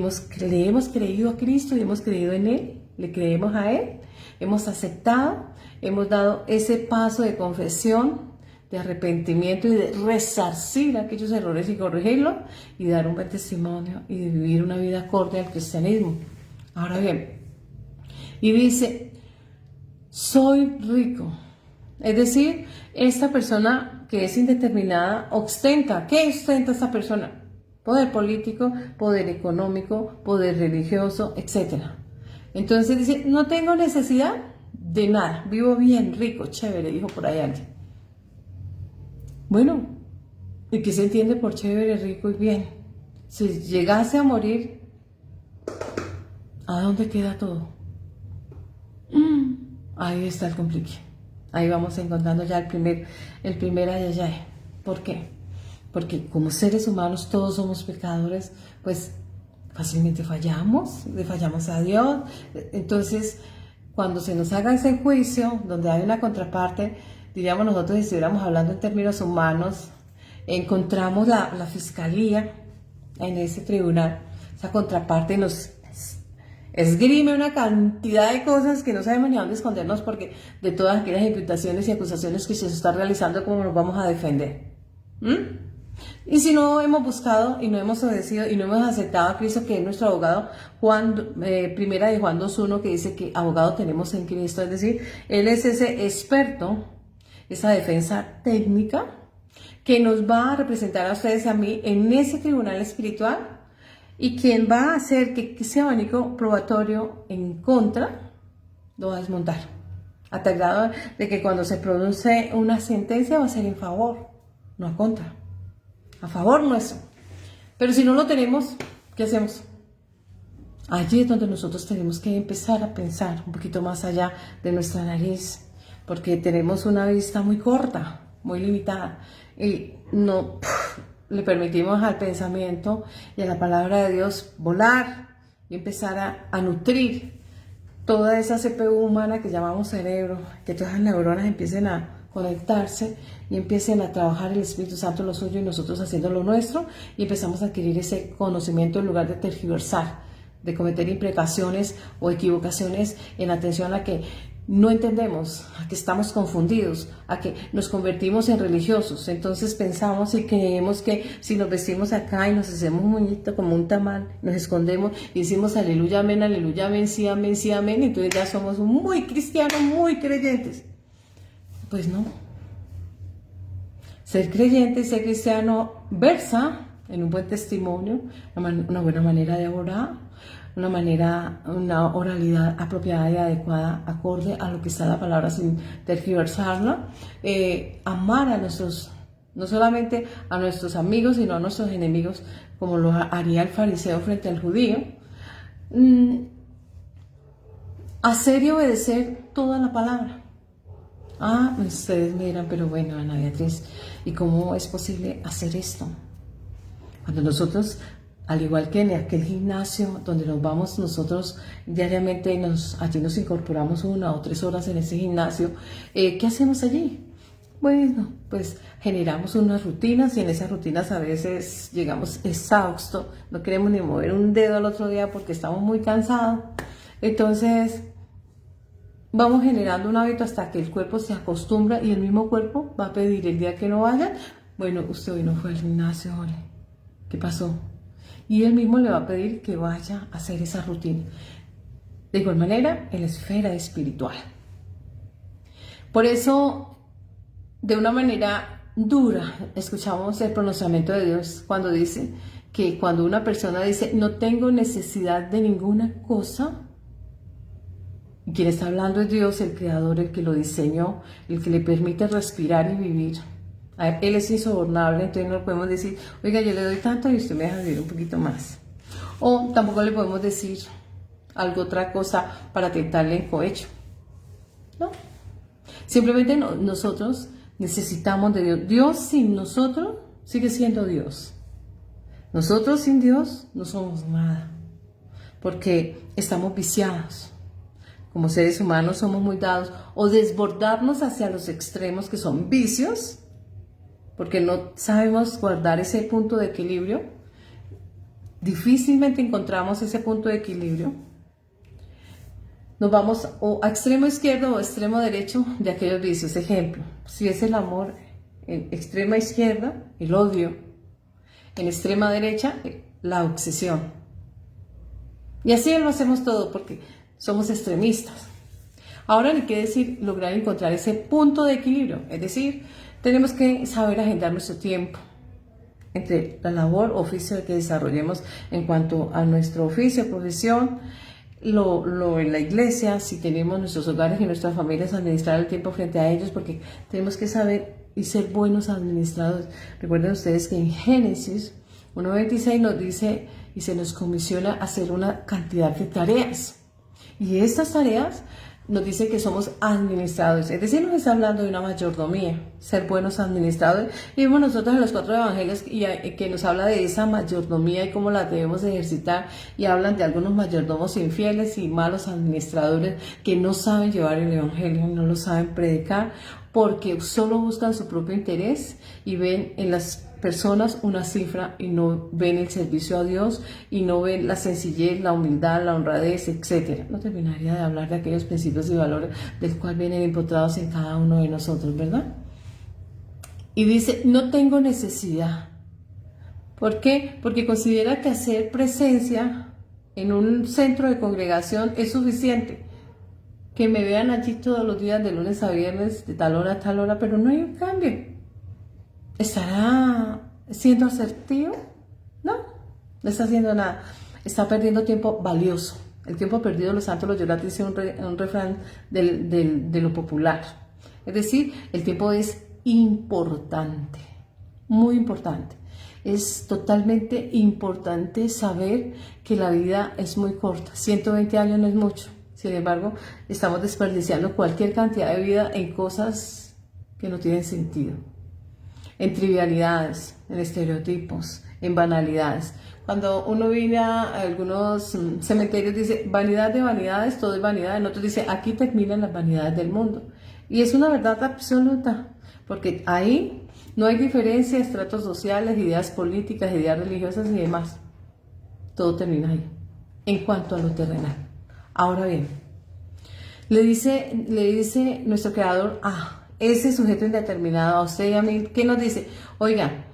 Speaker 1: hemos creído a Cristo y hemos creído en Él. Le creemos a Él. Hemos aceptado. Hemos dado ese paso de confesión, de arrepentimiento y de resarcir aquellos errores y corregirlos y dar un buen testimonio y de vivir una vida acorde al cristianismo. Ahora bien, y dice, soy rico. Es decir, esta persona que es indeterminada ostenta. ¿Qué ostenta esta persona? Poder político, poder económico, poder religioso, etc. Entonces dice, no tengo necesidad de nada, vivo bien, rico, chévere, dijo por ahí alguien. Bueno, ¿y qué se entiende por chévere, rico y bien? Si llegase a morir, ¿a dónde queda todo? Ahí está el complique. Ahí vamos encontrando ya el primer ayayay. ¿Por qué? Porque como seres humanos todos somos pecadores, pues fácilmente fallamos, le fallamos a Dios. Entonces, cuando se nos haga ese juicio, donde hay una contraparte, diríamos nosotros, si estuviéramos hablando en términos humanos, encontramos la fiscalía en ese tribunal, esa contraparte nos esgrime una cantidad de cosas que no sabemos ni a dónde escondernos, porque de todas aquellas imputaciones y acusaciones que se están realizando, ¿cómo nos vamos a defender? Y si no hemos buscado y no hemos obedecido y no hemos aceptado a Cristo, que es nuestro abogado, primera de Juan 2:1, que dice que abogado tenemos en Cristo, es decir, Él es ese experto, esa defensa técnica que nos va a representar a ustedes y a mí en ese tribunal espiritual, y quien va a hacer que ese abanico probatorio en contra lo va a desmontar, a tal grado de que cuando se produce una sentencia va a ser en favor, no a contra, a favor nuestro. Pero si no lo tenemos, ¿qué hacemos? Allí es donde nosotros tenemos que empezar a pensar un poquito más allá de nuestra nariz, porque tenemos una vista muy corta, muy limitada, y no le permitimos al pensamiento y a la palabra de Dios volar y empezar a nutrir toda esa CPU humana que llamamos cerebro, que todas las neuronas empiecen a conectarse y empiecen a trabajar el Espíritu Santo lo suyo y nosotros haciendo lo nuestro, y empezamos a adquirir ese conocimiento en lugar de tergiversar, de cometer imprecaciones o equivocaciones en atención a que no entendemos, a que estamos confundidos, a que nos convertimos en religiosos. Entonces pensamos y creemos que si nos vestimos acá y nos hacemos un moñito como un tamal, nos escondemos y decimos aleluya, amén, sí, amén, entonces ya somos muy cristianos, muy creyentes. Pues no. Ser creyente y ser cristiano versa en un buen testimonio, una buena manera de orar, una manera, una oralidad apropiada y adecuada, acorde a lo que está en la palabra sin tergiversarla, amar a nuestros, no solamente a nuestros amigos, sino a nuestros enemigos, como lo haría el fariseo frente al judío, hacer y obedecer toda la palabra. Ah, ustedes me dirán, pero bueno, Ana Beatriz, ¿y cómo es posible hacer esto? Cuando nosotros, al igual que en aquel gimnasio donde nos vamos nosotros diariamente, allí nos incorporamos 1 o 3 horas en ese gimnasio, ¿qué hacemos allí? Bueno, pues generamos unas rutinas y en esas rutinas a veces llegamos exhaustos, no queremos ni mover un dedo al otro día porque estamos muy cansados. Entonces, vamos generando un hábito hasta que el cuerpo se acostumbra y el mismo cuerpo va a pedir el día que no vaya, bueno, usted hoy no fue al gimnasio, ole, ¿qué pasó? Y él mismo le va a pedir que vaya a hacer esa rutina. De igual manera, en la esfera espiritual. Por eso, de una manera dura, escuchamos el pronunciamiento de Dios cuando dice que cuando una persona dice, no tengo necesidad de ninguna cosa, y quien está hablando es Dios, el Creador, el que lo diseñó, el que le permite respirar y vivir. Él es insobornable, entonces no le podemos decir, oiga, yo le doy tanto y usted me deja vivir un poquito más. O tampoco le podemos decir otra cosa para tentarle en cohecho. No. Simplemente nosotros necesitamos de Dios. Dios sin nosotros sigue siendo Dios. Nosotros sin Dios no somos nada, porque estamos viciados. Como seres humanos somos muy dados o desbordarnos hacia los extremos que son vicios, porque no sabemos guardar ese punto de equilibrio. Difícilmente encontramos ese punto de equilibrio. Nos vamos o a extremo izquierdo o a extremo derecho de aquellos vicios. Ejemplo, si es el amor en extrema izquierda, el odio, en extrema derecha, la obsesión. Y así lo hacemos todo porque somos extremistas. Ahora ni qué decir lograr encontrar ese punto de equilibrio, es decir, tenemos que saber agendar nuestro tiempo entre la labor o oficio que desarrollemos en cuanto a nuestro oficio, profesión, lo en la iglesia, si tenemos nuestros hogares y nuestras familias, administrar el tiempo frente a ellos, porque tenemos que saber y ser buenos administradores. Recuerden ustedes que en Génesis 1:26 nos dice y se nos comisiona hacer una cantidad de tareas. Y estas tareas nos dice que somos administradores, es decir, nos está hablando de una mayordomía, ser buenos administradores. Y vemos nosotros en los 4 evangelios que nos habla de esa mayordomía y cómo la debemos ejercitar, y hablan de algunos mayordomos infieles y malos administradores que no saben llevar el evangelio, no lo saben predicar, porque solo buscan su propio interés y ven en las personas una cifra y no ven el servicio a Dios y no ven la sencillez, la humildad, la honradez, etc. No terminaría de hablar de aquellos principios y valores del cual vienen empotrados en cada uno de nosotros, ¿verdad? Y dice, no tengo necesidad. ¿Por qué? Porque considera que hacer presencia en un centro de congregación es suficiente. Que me vean allí todos los días de lunes a viernes, de tal hora a tal hora, pero no hay un cambio. ¿Estará siendo asertivo? No está haciendo nada. Está perdiendo tiempo valioso. El tiempo perdido, los santos los lloran, dice un refrán de lo popular. Es decir, el tiempo es importante, muy importante. Es totalmente importante saber que la vida es muy corta. 120 años no es mucho. Sin embargo, estamos desperdiciando cualquier cantidad de vida en cosas que no tienen sentido. En trivialidades, en estereotipos, en banalidades. Cuando uno viene a algunos cementerios, dice, vanidad de vanidades, todo es vanidad. En otros dice, aquí terminan las vanidades del mundo. Y es una verdad absoluta, porque ahí no hay diferencia de estratos sociales, ideas políticas, ideas religiosas y demás. Todo termina ahí, en cuanto a lo terrenal. Ahora bien, le dice nuestro Creador ese sujeto indeterminado, a usted y a mí, ¿qué nos dice? Oigan,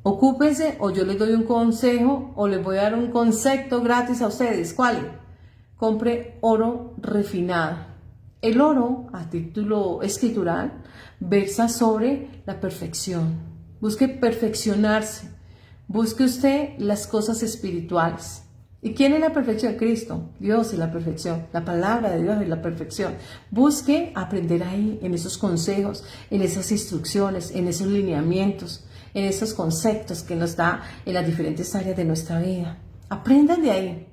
Speaker 1: ocúpense o yo les doy un consejo o les voy a dar un concepto gratis a ustedes. ¿Cuál? Compre oro refinado. El oro, a título escritural, versa sobre la perfección. Busque perfeccionarse. Busque usted las cosas espirituales. ¿Y quién es la perfección? Cristo. Dios es la perfección. La palabra de Dios es la perfección. Busque aprender ahí, en esos consejos, en esas instrucciones, en esos lineamientos, en esos conceptos que nos da en las diferentes áreas de nuestra vida. Aprendan de ahí.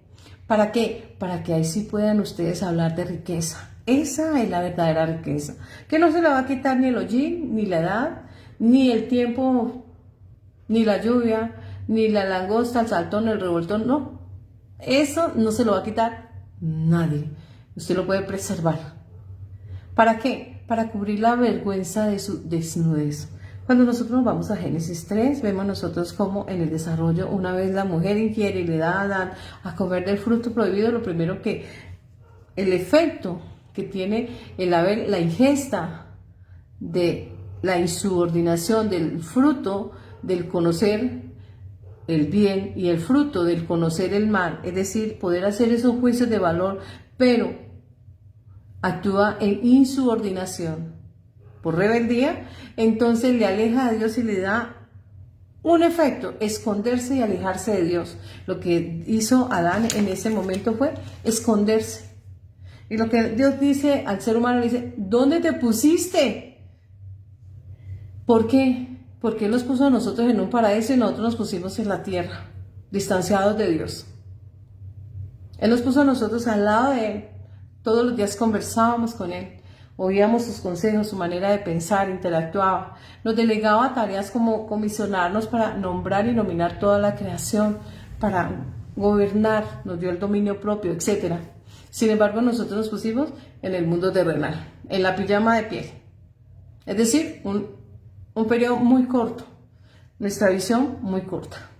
Speaker 1: ¿Para qué? Para que ahí sí puedan ustedes hablar de riqueza. Esa es la verdadera riqueza. Que no se la va a quitar ni el hollín, ni la edad, ni el tiempo, ni la lluvia, ni la langosta, el saltón, el revoltón, no. Eso no se lo va a quitar nadie. Usted lo puede preservar. ¿Para qué? Para cubrir la vergüenza de su desnudez. Cuando nosotros nos vamos a Génesis 3, vemos nosotros como en el desarrollo, una vez la mujer inquiere y le da a Adán a comer del fruto prohibido, lo primero que, el efecto que tiene el haber, la ingesta de la insubordinación del fruto del conocer el bien y el fruto del conocer el mal, es decir, poder hacer esos juicios de valor, pero actúa en insubordinación por rebeldía, entonces le aleja a Dios y le da un efecto, esconderse y alejarse de Dios. Lo que hizo Adán en ese momento fue esconderse. Y lo que Dios dice al ser humano, le dice, ¿dónde te pusiste? ¿Por qué? Porque Él nos puso a nosotros en un paraíso y nosotros nos pusimos en la tierra, distanciados de Dios. Él nos puso a nosotros al lado de Él. Todos los días conversábamos con Él, oíamos sus consejos, su manera de pensar, interactuaba. Nos delegaba tareas como comisionarnos para nombrar y nominar toda la creación, para gobernar, nos dio el dominio propio, etc. Sin embargo, nosotros nos pusimos en el mundo terrenal, en la pijama de piel. Es decir, un periodo muy corto, nuestra visión muy corta.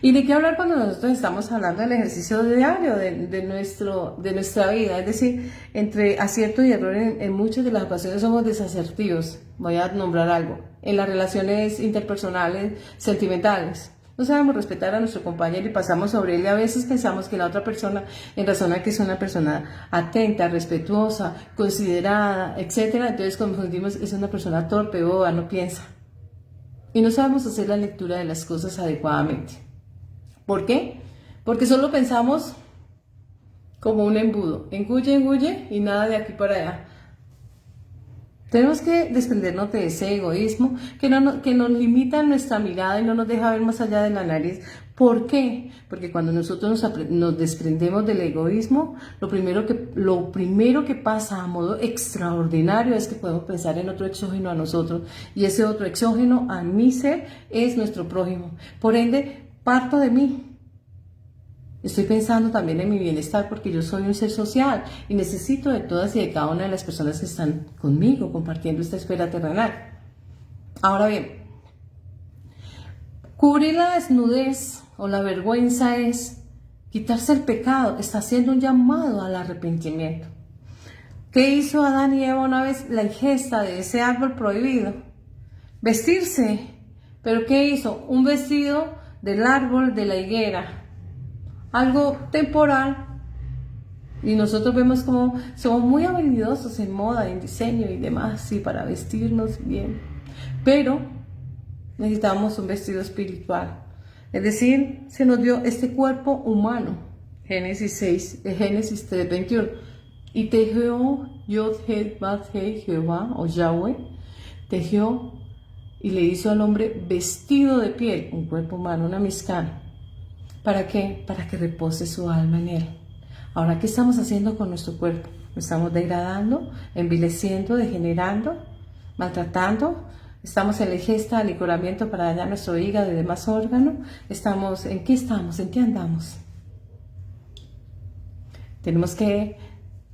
Speaker 1: ¿Y de qué hablar cuando nosotros estamos hablando del ejercicio diario de nuestra vida? Es decir, entre acierto y error en muchas de las ocasiones somos desasertivos. Voy a nombrar algo. En las relaciones interpersonales, sentimentales. No sabemos respetar a nuestro compañero y pasamos sobre él y a veces pensamos que la otra persona, en razón a que es una persona atenta, respetuosa, considerada, etc. Entonces confundimos, es una persona torpe, boba, no piensa. Y no sabemos hacer la lectura de las cosas adecuadamente. ¿Por qué? Porque solo pensamos como un embudo. Engulle y nada de aquí para allá. Tenemos que desprendernos de ese egoísmo que nos limita nuestra mirada y no nos deja ver más allá de la nariz. ¿Por qué? Porque cuando nosotros nos desprendemos del egoísmo, lo primero que pasa a modo extraordinario es que podemos pensar en otro exógeno a nosotros. Y ese otro exógeno a mi ser es nuestro prójimo. Por ende, parto de mí. Estoy pensando también en mi bienestar porque yo soy un ser social y necesito de todas y de cada una de las personas que están conmigo compartiendo esta esfera terrenal. Ahora bien, cubrir la desnudez o la vergüenza es quitarse el pecado, está haciendo un llamado al arrepentimiento. ¿Qué hizo Adán y Eva una vez? La ingesta de ese árbol prohibido. Vestirse. ¿Pero qué hizo? Un vestido del árbol de la higuera. Algo temporal, y nosotros vemos como somos muy habilidosos en moda, en diseño y demás, sí, para vestirnos bien, pero necesitamos un vestido espiritual, es decir, se nos dio este cuerpo humano, Génesis 3:21, y tejió Jehová o Yahweh, tejió y le hizo al hombre vestido de piel, un cuerpo humano, una mizcán. ¿Para qué? Para que repose su alma en él. Ahora, ¿qué estamos haciendo con nuestro cuerpo? ¿Lo estamos degradando, envileciendo, degenerando, maltratando? ¿Estamos en la ingesta, alicoramiento para dañar nuestro hígado y demás órganos? ¿En qué estamos? ¿En qué andamos? Tenemos que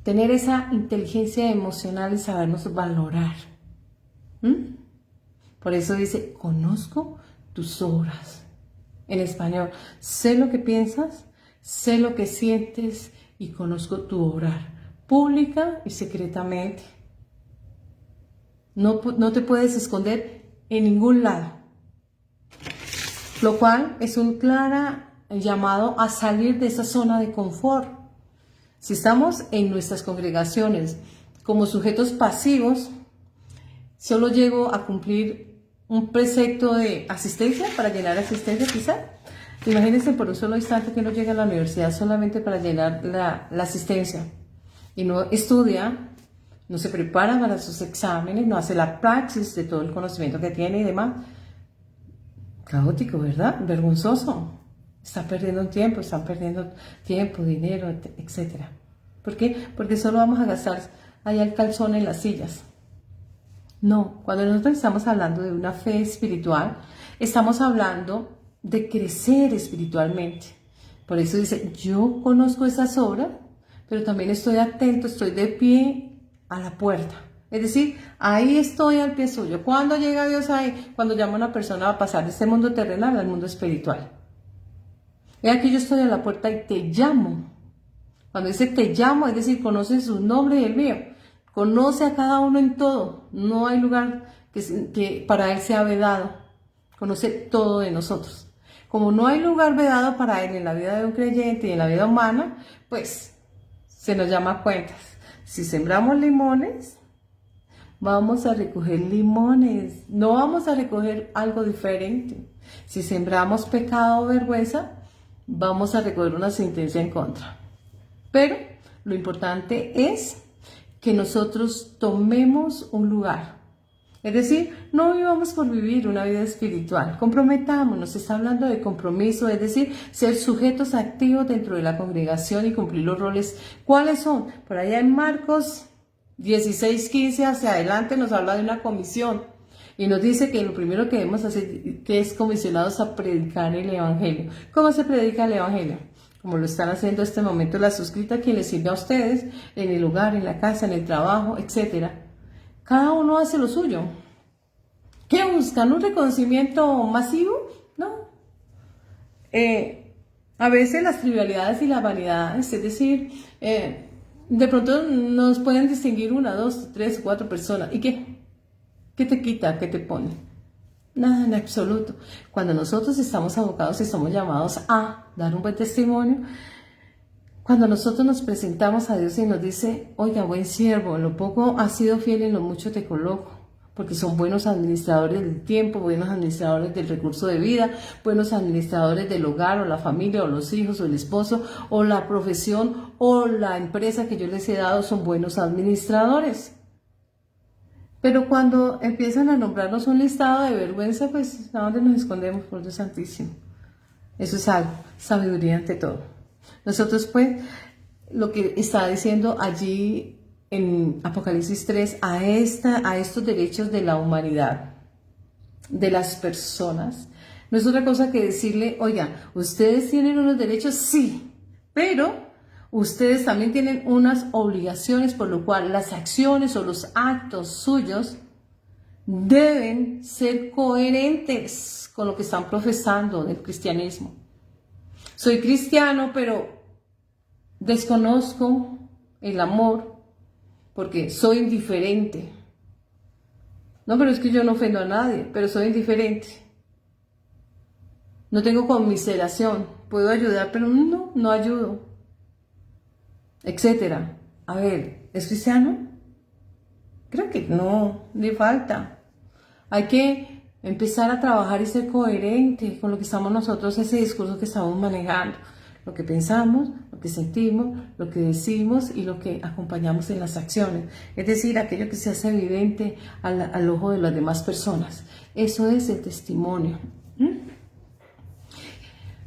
Speaker 1: tener esa inteligencia emocional y sabernos valorar. Por eso dice, conozco tus obras. En español, sé lo que piensas, sé lo que sientes y conozco tu obrar, pública y secretamente. No te puedes esconder en ningún lado, lo cual es un claro llamado a salir de esa zona de confort. Si estamos en nuestras congregaciones como sujetos pasivos, solo llego a cumplir un precepto de asistencia, para llenar asistencia quizá, Imagínense por un solo instante que uno llega a la universidad solamente para llenar la asistencia y no estudia, no se prepara para sus exámenes, no hace la praxis de todo el conocimiento que tiene y demás. Caótico, ¿verdad? Vergonzoso. Están perdiendo tiempo, dinero, etc. ¿Por qué? Porque solo vamos a gastar allá el calzón en las sillas. No, cuando nosotros estamos hablando de una fe espiritual, estamos hablando de crecer espiritualmente. Por eso dice, yo conozco esas obras, pero también estoy atento, estoy de pie a la puerta. Es decir, ahí estoy al pie suyo. ¿Cuándo llega Dios ahí? Cuando llama a una persona a pasar de este mundo terrenal al mundo espiritual. He aquí yo estoy a la puerta y te llamo. Cuando dice te llamo, es decir, conoce su nombre y el mío. Conoce a cada uno en todo. No hay lugar que para él sea vedado. Conoce todo de nosotros. Como no hay lugar vedado para él en la vida de un creyente y en la vida humana, pues se nos llama a cuentas. Si sembramos limones, vamos a recoger limones, no vamos a recoger algo diferente. Si sembramos pecado o vergüenza, vamos a recoger una sentencia en contra. Pero lo importante es que nosotros tomemos un lugar. Es decir, no vivamos por vivir una vida espiritual, comprometámonos, está hablando de compromiso, es decir, ser sujetos activos dentro de la congregación y cumplir los roles. ¿Cuáles son? Por allá en Marcos 16:15 hacia adelante nos habla de una comisión y nos dice que lo primero que debemos hacer que es comisionados a predicar el evangelio. ¿Cómo se predica el evangelio? Como lo están haciendo en este momento la suscrita, quien les sirve a ustedes en el hogar, en la casa, en el trabajo, etc. Cada uno hace lo suyo. ¿Qué buscan? ¿Un reconocimiento masivo? No. A veces las trivialidades y las vanidades, es decir, de pronto nos pueden distinguir 1, 2, 3, 4 personas. ¿Y qué? ¿Qué te quita? ¿Qué te pone? Nada en absoluto. Cuando nosotros estamos abocados y somos llamados a dar un buen testimonio, cuando nosotros nos presentamos a Dios y nos dice, oiga, buen siervo, en lo poco has sido fiel, en lo mucho te coloco, porque son buenos administradores del tiempo, buenos administradores del recurso de vida, buenos administradores del hogar o la familia o los hijos o el esposo o la profesión o la empresa que yo les he dado, son buenos administradores. Pero cuando empiezan a nombrarnos un listado de vergüenza, pues ¿a dónde nos escondemos, por Dios santísimo? Eso es algo, sabiduría ante todo. Nosotros pues, lo que está diciendo allí en Apocalipsis 3, a estos derechos de la humanidad, de las personas, no es otra cosa que decirle, oiga, ustedes tienen unos derechos, sí, pero ustedes también tienen unas obligaciones, por lo cual las acciones o los actos suyos deben ser coherentes con lo que están profesando del cristianismo. Soy cristiano, pero desconozco el amor porque soy indiferente. No, pero es que yo no ofendo a nadie, pero soy indiferente. No tengo conmiseración. Puedo ayudar, pero no ayudo. Etcétera. A ver, ¿es cristiano? Creo que no, le falta. Hay que empezar a trabajar y ser coherente con lo que estamos nosotros, ese discurso que estamos manejando, lo que pensamos, lo que sentimos, lo que decimos y lo que acompañamos en las acciones, es decir, aquello que se hace evidente al ojo de las demás personas. Eso es el testimonio.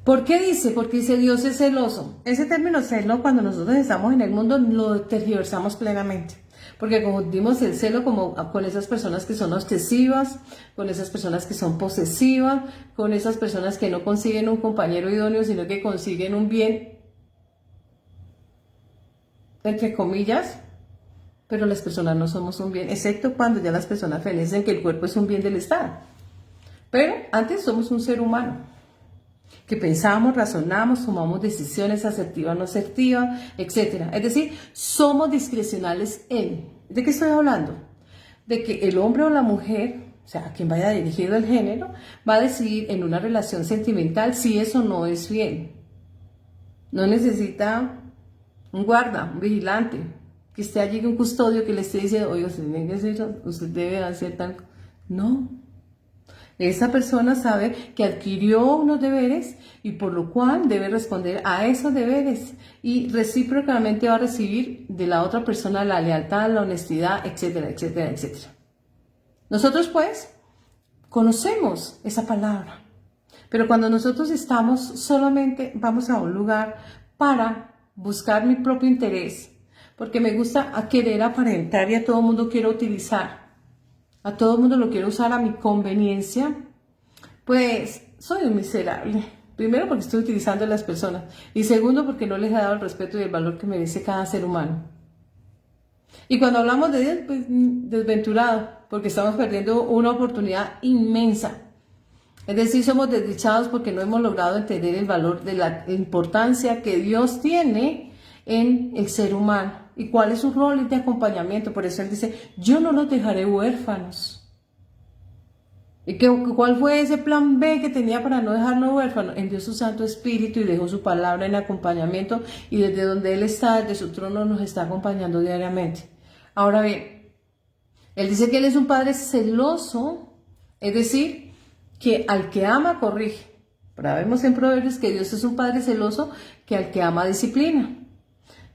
Speaker 1: ¿Por qué dice? Porque dice Dios es celoso. Ese término celo, cuando nosotros estamos en el mundo, lo tergiversamos plenamente. Porque confundimos el celo como con esas personas que son obsesivas, con esas personas que son posesivas, con esas personas que no consiguen un compañero idóneo, sino que consiguen un bien, entre comillas, pero las personas no somos un bien, excepto cuando ya las personas fenecen que el cuerpo es un bien del Estado. Pero antes somos un ser humano, que pensamos, razonamos, tomamos decisiones asertivas, no asertivas, etc. Es decir, somos discrecionales en. ¿De qué estoy hablando? De que el hombre o la mujer, o sea, a quien vaya dirigido el género, va a decidir en una relación sentimental si eso no es bien. No necesita un guarda, un vigilante, que esté allí, un custodio que le esté diciendo, oye, usted debe hacer tal. No. Esa persona sabe que adquirió unos deberes y por lo cual debe responder a esos deberes y recíprocamente va a recibir de la otra persona la lealtad, la honestidad, etcétera, etcétera, etcétera. Nosotros pues conocemos esa palabra, pero cuando nosotros estamos solamente vamos a un lugar para buscar mi propio interés, porque me gusta a querer aparentar y a todo el mundo quiero utilizar. A todo el mundo lo quiero usar a mi conveniencia, pues soy un miserable. Primero porque estoy utilizando a las personas y segundo porque no les he dado el respeto y el valor que merece cada ser humano. Y cuando hablamos de Dios, pues desventurado, porque estamos perdiendo una oportunidad inmensa. Es decir, somos desdichados porque no hemos logrado entender el valor de la importancia que Dios tiene en el ser humano y cuál es su rol de acompañamiento. Por eso Él dice, yo no los dejaré huérfanos. ¿Y cuál fue ese plan B que tenía para no dejarnos huérfanos? Envió su Santo Espíritu y dejó su palabra en acompañamiento y desde donde Él está, desde su trono, nos está acompañando diariamente. Ahora bien, Él dice que Él es un Padre celoso, es decir, que al que ama corrige. Pero vemos en Proverbios que Dios es un Padre celoso que al que ama disciplina.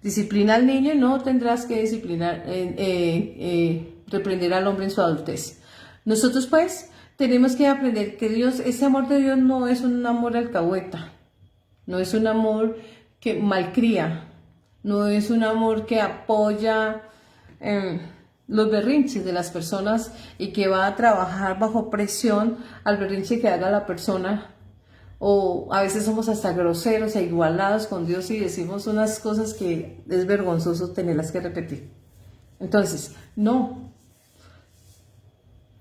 Speaker 1: Disciplina al niño y no tendrás que reprender al hombre en su adultez. Nosotros pues tenemos que aprender que Dios, ese amor de Dios no es un amor alcahueta, no es un amor que malcría, no es un amor que apoya los berrinches de las personas y que va a trabajar bajo presión al berrinche que haga la persona. O a veces somos hasta groseros e igualados con Dios y decimos unas cosas que es vergonzoso tenerlas que repetir. Entonces, no.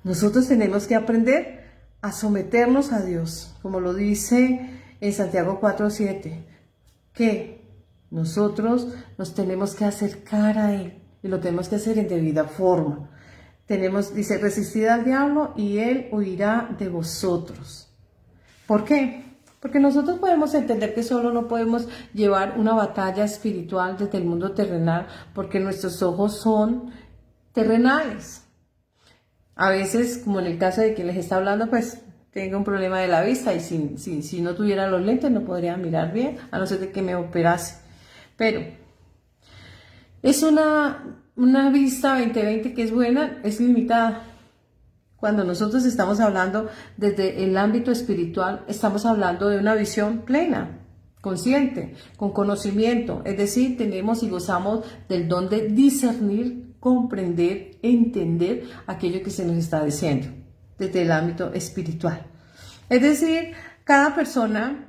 Speaker 1: Nosotros tenemos que aprender a someternos a Dios, como lo dice en Santiago 4:7, que nosotros nos tenemos que acercar a Él y lo tenemos que hacer en debida forma. Dice, resistid al diablo y Él huirá de vosotros. ¿Por qué? Porque nosotros podemos entender que solo no podemos llevar una batalla espiritual desde el mundo terrenal, porque nuestros ojos son terrenales. A veces, como en el caso de quien les está hablando, pues tengo un problema de la vista y si no tuviera los lentes no podría mirar bien, a no ser de que me operase. Pero es una vista 20/20 que es buena, es limitada. Cuando nosotros estamos hablando desde el ámbito espiritual, estamos hablando de una visión plena, consciente, con conocimiento. Es decir, tenemos y gozamos del don de discernir, comprender, entender aquello que se nos está diciendo desde el ámbito espiritual. Es decir, cada persona,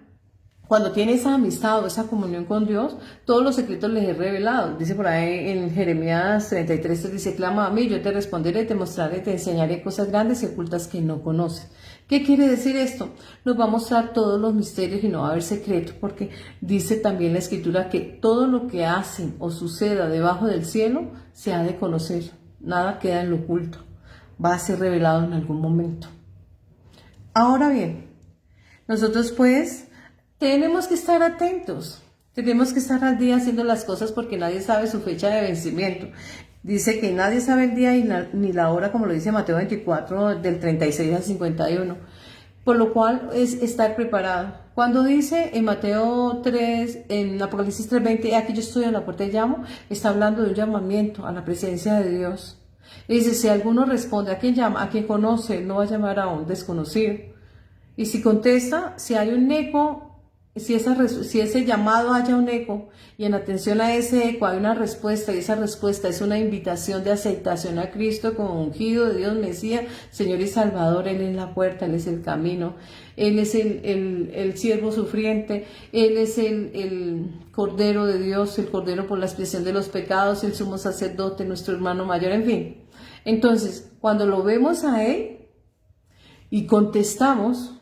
Speaker 1: cuando tiene esa amistad o esa comunión con Dios, todos los secretos les he revelado. Dice por ahí en Jeremías 33, dice, clama a mí, yo te responderé, te mostraré, te enseñaré cosas grandes y ocultas que no conoces. ¿Qué quiere decir esto? Nos va a mostrar todos los misterios y no va a haber secreto, porque dice también la Escritura que todo lo que hacen o suceda debajo del cielo se ha de conocer. Nada queda en lo oculto. Va a ser revelado en algún momento. Ahora bien, nosotros pues tenemos que estar atentos, tenemos que estar al día haciendo las cosas porque nadie sabe su fecha de vencimiento. Dice que nadie sabe el día ni la hora, como lo dice Mateo 24, del 36 al 51. Por lo cual es estar preparado. Cuando dice en Mateo 3, en Apocalipsis 3:20, aquí yo estoy a la puerta y llamo, está hablando de un llamamiento a la presencia de Dios. Y dice, si alguno responde, ¿a quién llama? A quien conoce, no va a llamar a un desconocido. Y si contesta, si hay un eco, si ese llamado haya un eco y en atención a ese eco hay una respuesta y esa respuesta es una invitación de aceptación a Cristo como ungido de Dios, Mesías, Señor y Salvador, Él es la puerta, Él es el camino, Él es el siervo sufriente, Él es el Cordero de Dios, el Cordero por la expiación de los pecados, el sumo sacerdote, nuestro hermano mayor, en fin. Entonces, cuando lo vemos a Él y contestamos,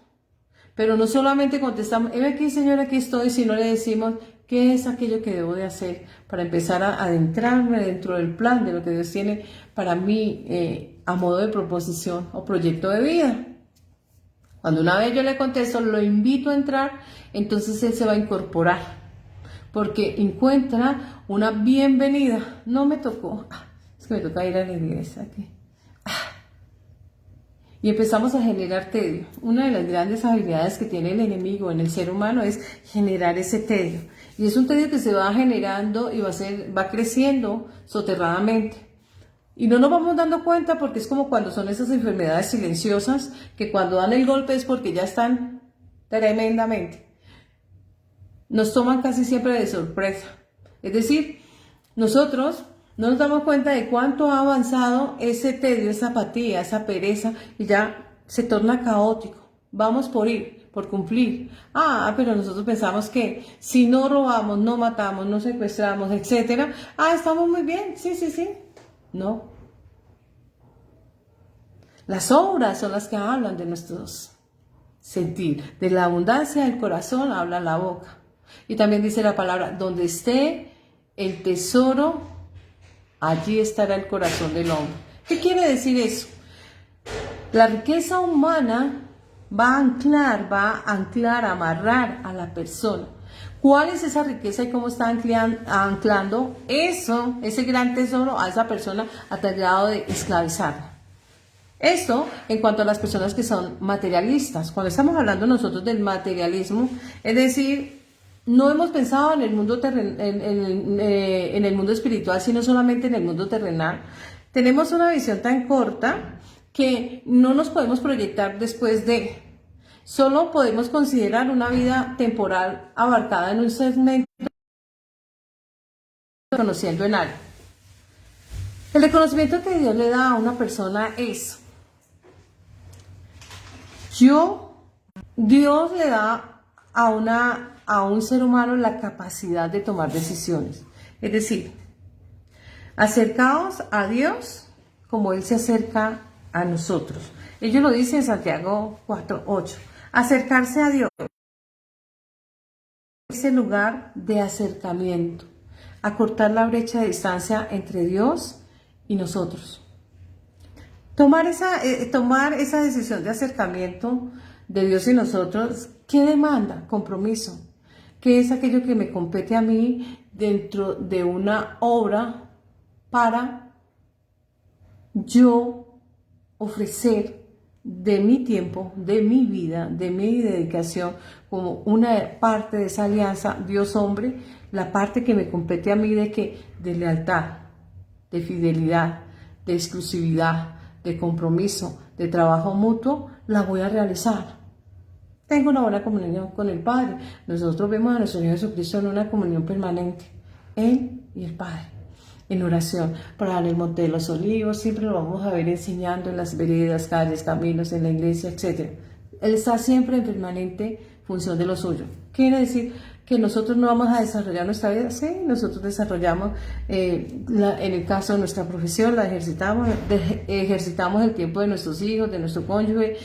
Speaker 1: pero no solamente contestamos, heme aquí, Señor, aquí estoy, sino le decimos, ¿qué es aquello que debo de hacer para empezar a adentrarme dentro del plan de lo que Dios tiene para mí a modo de proposición o proyecto de vida? Cuando una vez yo le contesto, lo invito a entrar, entonces Él se va a incorporar, porque encuentra una bienvenida. No me tocó, es que me toca ir a la iglesia aquí. y empezamos a generar tedio. Una de las grandes habilidades que tiene el enemigo en el ser humano es generar ese tedio. Y es un tedio que se va generando y va creciendo soterradamente. Y no nos vamos dando cuenta porque es como cuando son esas enfermedades silenciosas que cuando dan el golpe es porque ya están tremendamente. Nos toman casi siempre de sorpresa. Es decir, nosotros no nos damos cuenta de cuánto ha avanzado ese tedio, esa apatía, esa pereza, y ya se torna caótico. Vamos por ir, por cumplir. Pero nosotros pensamos que si no robamos, no matamos, no secuestramos, etcétera, estamos muy bien. Sí. No. Las obras son las que hablan de nuestros sentir. De la abundancia del corazón habla la boca. Y también dice la palabra, donde esté el tesoro, allí estará el corazón del hombre. ¿Qué quiere decir eso? La riqueza humana va a anclar, a amarrar a la persona. ¿Cuál es esa riqueza y cómo está anclando ese gran tesoro a esa persona a tal grado de esclavizarla? Esto en cuanto a las personas que son materialistas. Cuando estamos hablando nosotros del materialismo, es decir, no hemos pensado en el mundo en el mundo espiritual, sino solamente en el mundo terrenal. Tenemos una visión tan corta que no nos podemos proyectar después de. Solo podemos considerar una vida temporal abarcada en un segmento conociendo en algo. El reconocimiento que Dios le da a una persona es: Dios le da a un ser humano la capacidad de tomar decisiones. Es decir, acercaos a Dios como Él se acerca a nosotros. Ello lo dice en Santiago 4:8. Acercarse a Dios es el lugar de acercamiento, acortar la brecha de distancia entre Dios y nosotros. Tomar esa decisión de acercamiento de Dios y nosotros, ¿qué demanda? Compromiso. ¿Qué es aquello que me compete a mí dentro de una obra para yo ofrecer de mi tiempo, de mi vida, de mi dedicación, como una parte de esa alianza Dios-hombre, la parte que me compete a mí de lealtad, de fidelidad, de exclusividad, de compromiso, de trabajo mutuo, la voy a realizar. Tengo una buena comunión con el Padre. Nosotros vemos a nuestro Señor Jesucristo en una comunión permanente, Él y el Padre. En oración, para el Monte de los Olivos, siempre lo vamos a ver enseñando en las veredas, calles, caminos, en la iglesia, etc. Él está siempre en permanente función de lo suyo. Quiere decir que nosotros no vamos a desarrollar nuestra vida. Sí, nosotros desarrollamos, en el caso de nuestra profesión, la ejercitamos el tiempo de nuestros hijos, de nuestro cónyuge,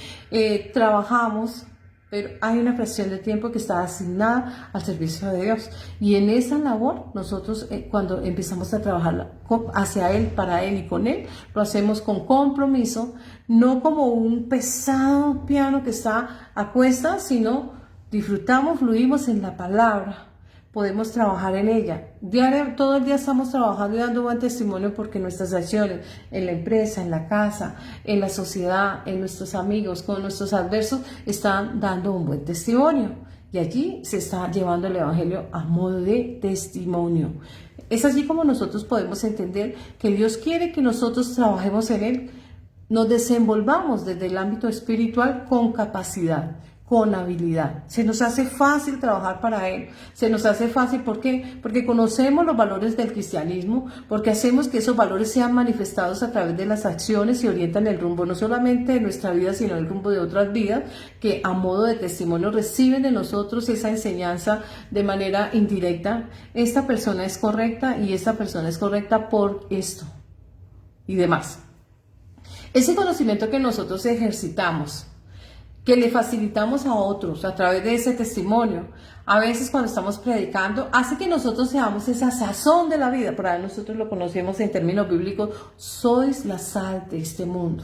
Speaker 1: trabajamos, pero hay una fracción de tiempo que está asignada al servicio de Dios. Y en esa labor, nosotros cuando empezamos a trabajar hacia Él, para Él y con Él, lo hacemos con compromiso, no como un pesado piano que está a cuestas, sino disfrutamos, fluimos en la palabra. Podemos trabajar en ella. Todo el día estamos trabajando y dando buen testimonio porque nuestras acciones en la empresa, en la casa, en la sociedad, en nuestros amigos, con nuestros adversos, están dando un buen testimonio. Y allí se está llevando el Evangelio a modo de testimonio. Es así como nosotros podemos entender que Dios quiere que nosotros trabajemos en Él, nos desenvolvamos desde el ámbito espiritual con capacidad, con habilidad. Se nos hace fácil trabajar para Él. Se nos hace fácil, ¿por qué? Porque conocemos los valores del cristianismo, porque hacemos que esos valores sean manifestados a través de las acciones y orientan el rumbo no solamente de nuestra vida, sino el rumbo de otras vidas que a modo de testimonio reciben de nosotros esa enseñanza de manera indirecta. Esta persona es correcta y esta persona es correcta por esto y demás. Ese conocimiento que nosotros ejercitamos, que le facilitamos a otros a través de ese testimonio, a veces cuando estamos predicando, hace que nosotros seamos esa sazón de la vida. Por ahí nosotros lo conocemos en términos bíblicos: sois la sal de este mundo.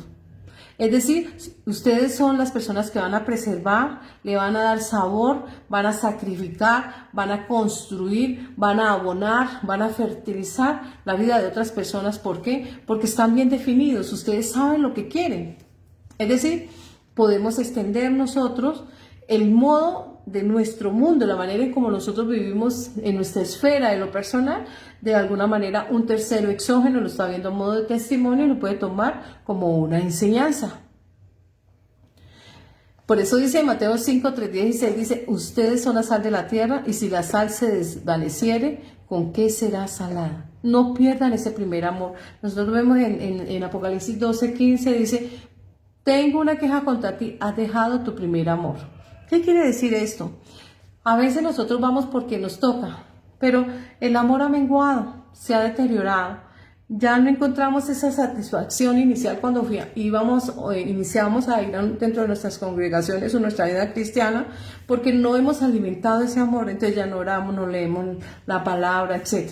Speaker 1: Es decir, ustedes son las personas que van a preservar, le van a dar sabor, van a sacrificar, van a construir, van a abonar, van a fertilizar la vida de otras personas. ¿Por qué? Porque están bien definidos, ustedes saben lo que quieren. Es decir, podemos extender nosotros el modo de nuestro mundo, la manera en como nosotros vivimos en nuestra esfera de lo personal, de alguna manera un tercero exógeno lo está viendo a modo de testimonio y lo puede tomar como una enseñanza. Por eso dice Mateo 5, 3, 16, dice, ustedes son la sal de la tierra y si la sal se desvaneciere, ¿con qué será salada? No pierdan ese primer amor. Nosotros vemos en Apocalipsis 12, 15, dice, tengo una queja contra ti, has dejado tu primer amor. ¿Qué quiere decir esto? A veces nosotros vamos porque nos toca, pero el amor ha menguado, se ha deteriorado. Ya no encontramos esa satisfacción inicial cuando iniciamos a ir dentro de nuestras congregaciones o nuestra vida cristiana, porque no hemos alimentado ese amor, entonces ya no oramos, no leemos la palabra, etc.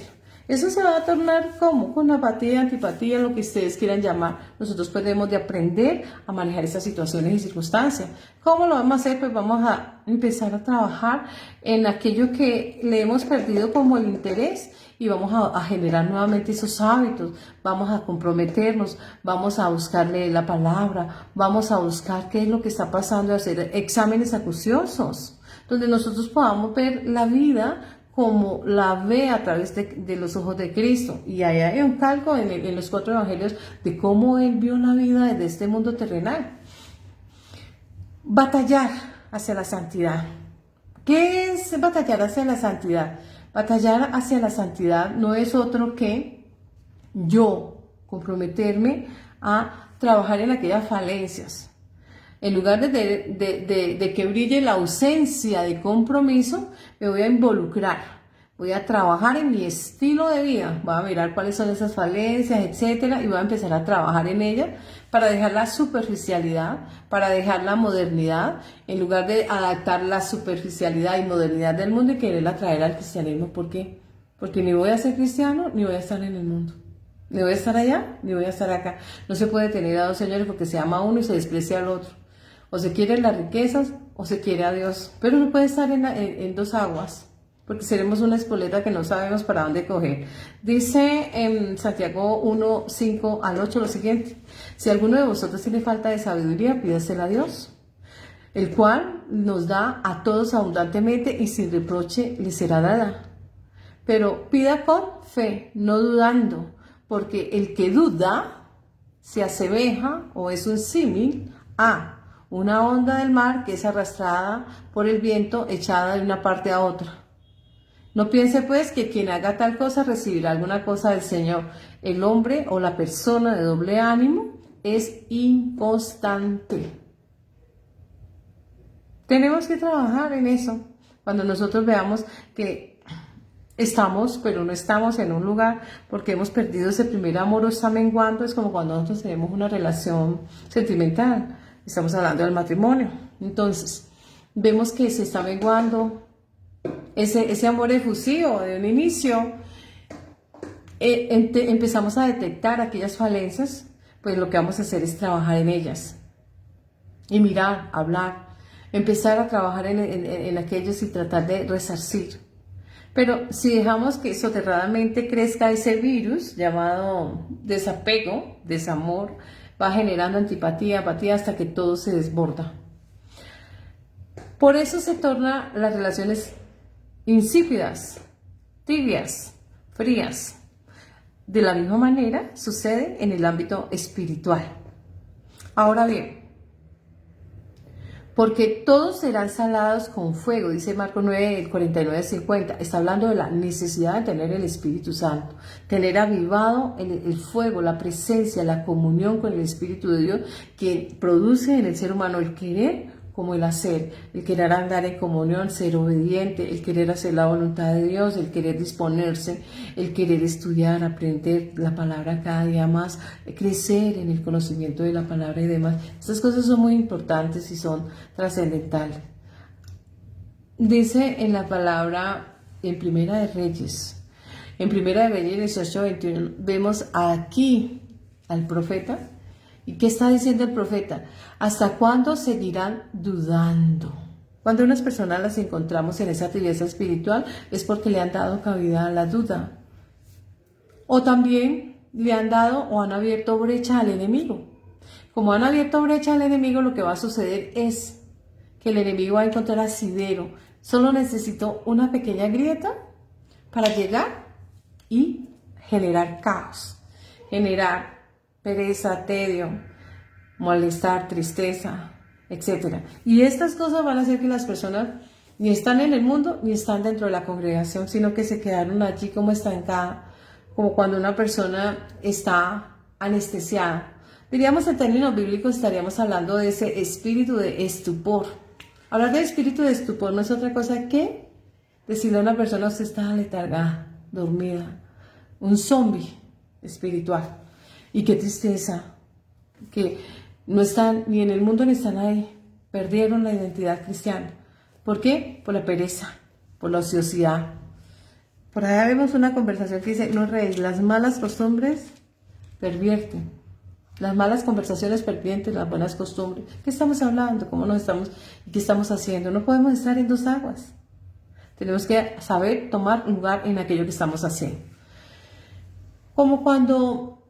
Speaker 1: Eso se va a tornar como con apatía, antipatía, lo que ustedes quieran llamar. Nosotros debemos de aprender a manejar esas situaciones y circunstancias. ¿Cómo lo vamos a hacer? Pues vamos a empezar a trabajar en aquello que le hemos perdido como el interés y vamos a generar nuevamente esos hábitos. Vamos a comprometernos, vamos a buscarle la palabra, vamos a buscar qué es lo que está pasando, hacer exámenes acuciosos, donde nosotros podamos ver la vida como la ve a través de los ojos de Cristo. Y ahí hay un calco en los 4 evangelios de cómo Él vio la vida desde este mundo terrenal. Batallar hacia la santidad. ¿Qué es batallar hacia la santidad? Batallar hacia la santidad no es otro que yo comprometerme a trabajar en aquellas falencias. En lugar de que brille la ausencia de compromiso, me voy a involucrar, voy a trabajar en mi estilo de vida, voy a mirar cuáles son esas falencias, etcétera, y voy a empezar a trabajar en ellas para dejar la superficialidad, para dejar la modernidad, en lugar de adaptar la superficialidad y modernidad del mundo y quererla traer al cristianismo. ¿Por qué? Porque ni voy a ser cristiano, ni voy a estar en el mundo. Ni voy a estar allá, ni voy a estar acá. No se puede tener a dos señores porque se ama a uno y se desprecia al otro. O se quiere las riquezas o se quiere a Dios. Pero no puede estar en dos aguas, porque seremos una espoleta que no sabemos para dónde coger. Dice en Santiago 1, 5 al 8 lo siguiente: si alguno de vosotros tiene falta de sabiduría, pídasela a Dios, el cual nos da a todos abundantemente y sin reproche le será dada. Pero pida con fe, no dudando, porque el que duda se asemeja o es un símil a una onda del mar que es arrastrada por el viento, echada de una parte a otra. No piense pues que quien haga tal cosa recibirá alguna cosa del Señor. El hombre o la persona de doble ánimo es inconstante. Tenemos que trabajar en eso. Cuando nosotros veamos que estamos, pero no estamos en un lugar porque hemos perdido ese primer amor o está menguando, es como cuando nosotros tenemos una relación sentimental. Estamos hablando del matrimonio. Entonces, vemos que se está menguando ese amor efusivo de un inicio. Empezamos a detectar aquellas falencias, pues lo que vamos a hacer es trabajar en ellas. Y mirar, hablar, empezar a trabajar en aquellos y tratar de resarcir. Pero si dejamos que soterradamente crezca ese virus llamado desapego, desamor, va generando antipatía, apatía hasta que todo se desborda. Por eso se tornan las relaciones insípidas, tibias, frías. De la misma manera sucede en el ámbito espiritual. Ahora bien, porque todos serán salados con fuego, dice Marcos 9, 49, 50. Está hablando de la necesidad de tener el Espíritu Santo, tener avivado el fuego, la presencia, la comunión con el Espíritu de Dios que produce en el ser humano el querer como el hacer, el querer andar en comunión, ser obediente, el querer hacer la voluntad de Dios, el querer disponerse, el querer estudiar, aprender la palabra cada día más, crecer en el conocimiento de la palabra y demás. Estas cosas son muy importantes y son trascendentales. Dice en la palabra en Primera de Reyes 18, 21, vemos aquí al profeta. ¿Y qué está diciendo el profeta? ¿Hasta cuándo seguirán dudando? Cuando unas personas las encontramos en esa tibieza espiritual es porque le han dado cabida a la duda. O también le han dado o han abierto brecha al enemigo. Como han abierto brecha al enemigo, lo que va a suceder es que el enemigo va a encontrar asidero. Solo necesito una pequeña grieta para llegar y generar caos, generar pereza, tedio, malestar, tristeza, etc. Y estas cosas van a hacer que las personas ni están en el mundo ni están dentro de la congregación, sino que se quedaron allí como estancadas, como cuando una persona está anestesiada. Diríamos en términos bíblicos, estaríamos hablando de ese espíritu de estupor. Hablar de espíritu de estupor no es otra cosa que decirle a una persona: usted está letargada, dormida, un zombie espiritual. Y qué tristeza que no están ni en el mundo ni están ahí. Perdieron la identidad cristiana. ¿Por qué? Por la pereza, por la ociosidad. Por allá vemos una conversación que dice: no reís, las malas costumbres pervierten. Las malas conversaciones pervierten las buenas costumbres. ¿Qué estamos hablando? ¿Cómo nos estamos? ¿Y qué estamos haciendo? No podemos estar en dos aguas. Tenemos que saber tomar lugar en aquello que estamos haciendo. Como cuando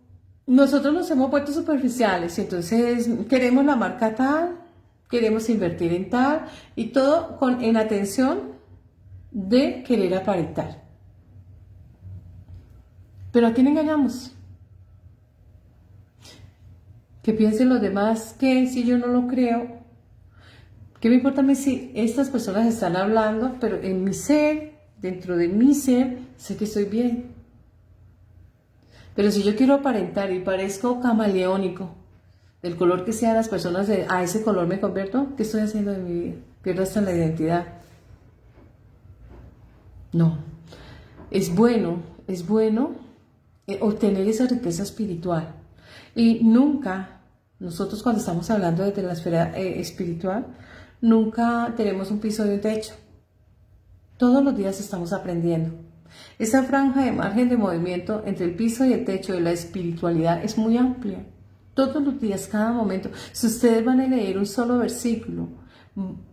Speaker 1: nosotros nos hemos vuelto superficiales y entonces queremos la marca tal, queremos invertir en tal, y todo en atención de querer aparentar. Pero ¿a quién engañamos? Que piensen los demás que si yo no lo creo, ¿qué me importa a mí si estas personas están hablando? Pero en mi ser, dentro de mi ser, sé que estoy bien. Pero si yo quiero aparentar y parezco camaleónico, del color que sean las personas, a ese color me convierto, ¿qué estoy haciendo de mi vida? Pierdo hasta la identidad. No. Es bueno obtener esa riqueza espiritual. Y nunca, nosotros cuando estamos hablando desde la esfera espiritual, nunca tenemos un piso de un techo. Todos los días estamos aprendiendo. Esa franja de margen de movimiento entre el piso y el techo de la espiritualidad es muy amplia. Todos los días, cada momento. Si ustedes van a leer un solo versículo,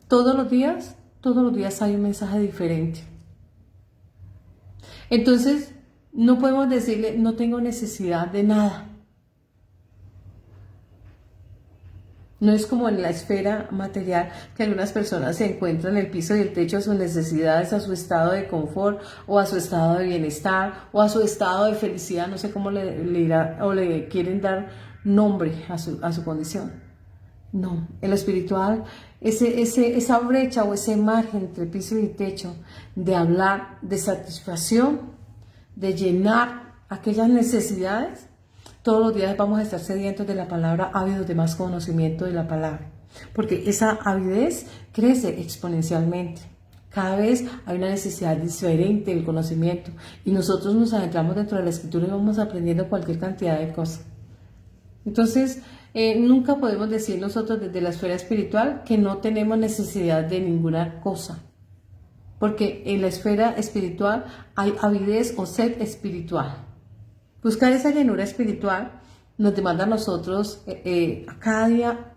Speaker 1: todos los días hay un mensaje diferente. Entonces, no podemos decirle: no tengo necesidad de nada. No es como en la esfera material, que algunas personas se encuentran en el piso y el techo a sus necesidades, a su estado de confort, o a su estado de bienestar, o a su estado de felicidad. No sé cómo le quieren dar nombre a su condición. No, en lo espiritual, esa brecha o ese margen entre piso y techo, de hablar de satisfacción, de llenar aquellas necesidades. Todos los días vamos a estar sedientos de la palabra, ávidos de más conocimiento de la palabra, porque esa avidez crece exponencialmente. Cada vez hay una necesidad diferente del conocimiento y nosotros nos adentramos dentro de la escritura y vamos aprendiendo cualquier cantidad de cosas. Entonces, nunca podemos decir nosotros desde la esfera espiritual que no tenemos necesidad de ninguna cosa, porque en la esfera espiritual hay avidez o sed espiritual. Buscar esa llenura espiritual nos demanda a nosotros a cada día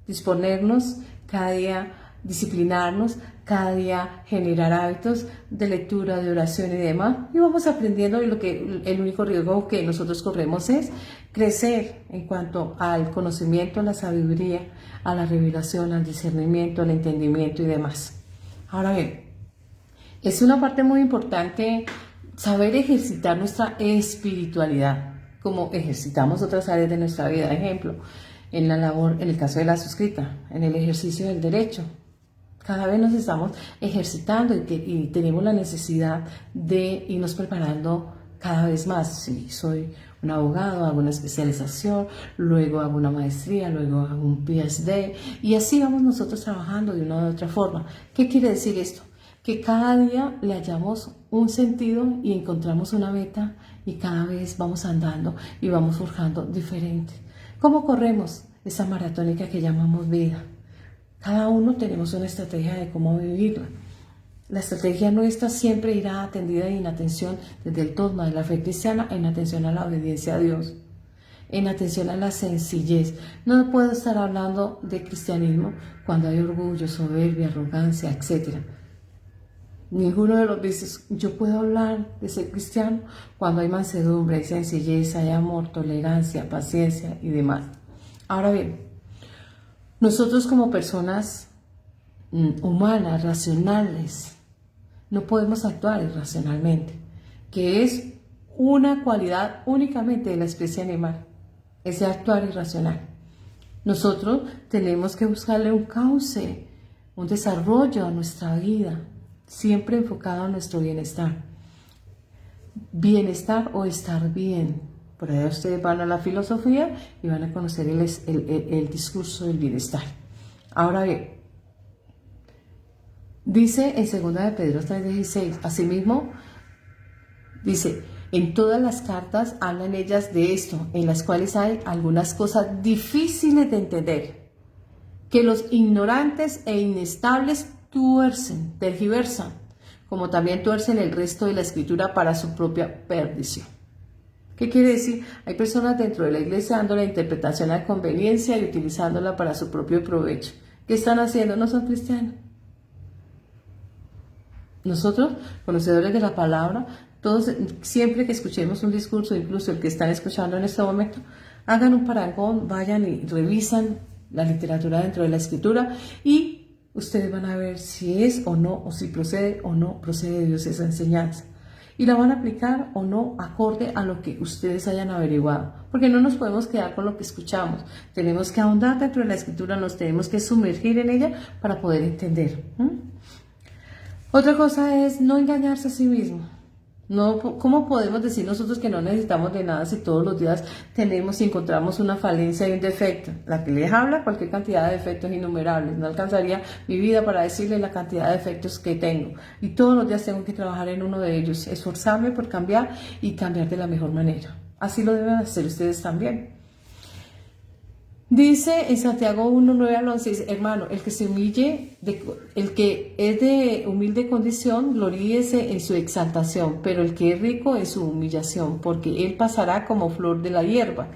Speaker 1: disponernos, cada día disciplinarnos, cada día generar hábitos de lectura, de oración y demás, y vamos aprendiendo. Y el único riesgo que nosotros corremos es crecer en cuanto al conocimiento, a la sabiduría, a la revelación, al discernimiento, al entendimiento y demás. Ahora bien, es una parte muy importante saber ejercitar nuestra espiritualidad, como ejercitamos otras áreas de nuestra vida. Ejemplo, en la labor, en el caso de la suscrita, en el ejercicio del derecho. Cada vez nos estamos ejercitando y tenemos la necesidad de irnos preparando cada vez más. Si soy un abogado, hago una especialización, luego hago una maestría, luego hago un PhD, y así vamos nosotros trabajando de una u otra forma. ¿Qué quiere decir esto? Que cada día le hallamos un sentido y encontramos una meta, y cada vez vamos andando y vamos forjando diferente. ¿Cómo corremos esa maratónica que llamamos vida? Cada uno tenemos una estrategia de cómo vivirla. La estrategia nuestra siempre irá atendida y en atención desde el dogma de la fe cristiana, en atención a la obediencia a Dios, en atención a la sencillez. No puedo estar hablando de cristianismo cuando hay orgullo, soberbia, arrogancia, etc. Ninguno de los vicios. Yo puedo hablar de ser cristiano cuando hay mansedumbre, hay sencillez, hay amor, tolerancia, paciencia y demás. Ahora bien, nosotros como personas humanas, racionales, no podemos actuar irracionalmente, que es una cualidad únicamente de la especie animal, ese actuar irracional. Nosotros tenemos que buscarle un cauce, un desarrollo a nuestra vida, siempre enfocado en nuestro bienestar. Bienestar o estar bien. Por ahí ustedes van a la filosofía y van a conocer el discurso del bienestar. Ahora bien, dice en 2 de Pedro 3:16, asimismo, dice, en todas las cartas hablan ellas de esto, en las cuales hay algunas cosas difíciles de entender, que los ignorantes e inestables tergiversan, como también tuercen el resto de la escritura para su propia perdición. ¿Qué quiere decir? Hay personas dentro de la iglesia dando la interpretación a conveniencia y utilizándola para su propio provecho. ¿Qué están haciendo? No son cristianos. Nosotros, conocedores de la palabra, todos, siempre que escuchemos un discurso, incluso el que están escuchando en este momento, hagan un parangón, vayan y revisan la literatura dentro de la escritura y ustedes van a ver si es o no, o si procede o no procede de Dios esa enseñanza. Y la van a aplicar o no acorde a lo que ustedes hayan averiguado. Porque no nos podemos quedar con lo que escuchamos. Tenemos que ahondar dentro de la escritura, nos tenemos que sumergir en ella para poder entender. Otra cosa es no engañarse a sí mismo. No, ¿cómo podemos decir nosotros que no necesitamos de nada si todos los días tenemos y encontramos una falencia y un defecto? La que les habla, cualquier cantidad de defectos innumerables. No alcanzaría mi vida para decirle la cantidad de defectos que tengo. Y todos los días tengo que trabajar en uno de ellos, esforzarme por cambiar y cambiar de la mejor manera. Así lo deben hacer ustedes también. Dice en Santiago 1:9-11, dice, hermano, el que se humille, el que es de humilde condición, gloríese en su exaltación, pero el que es rico en su humillación, porque él pasará como flor de la hierba,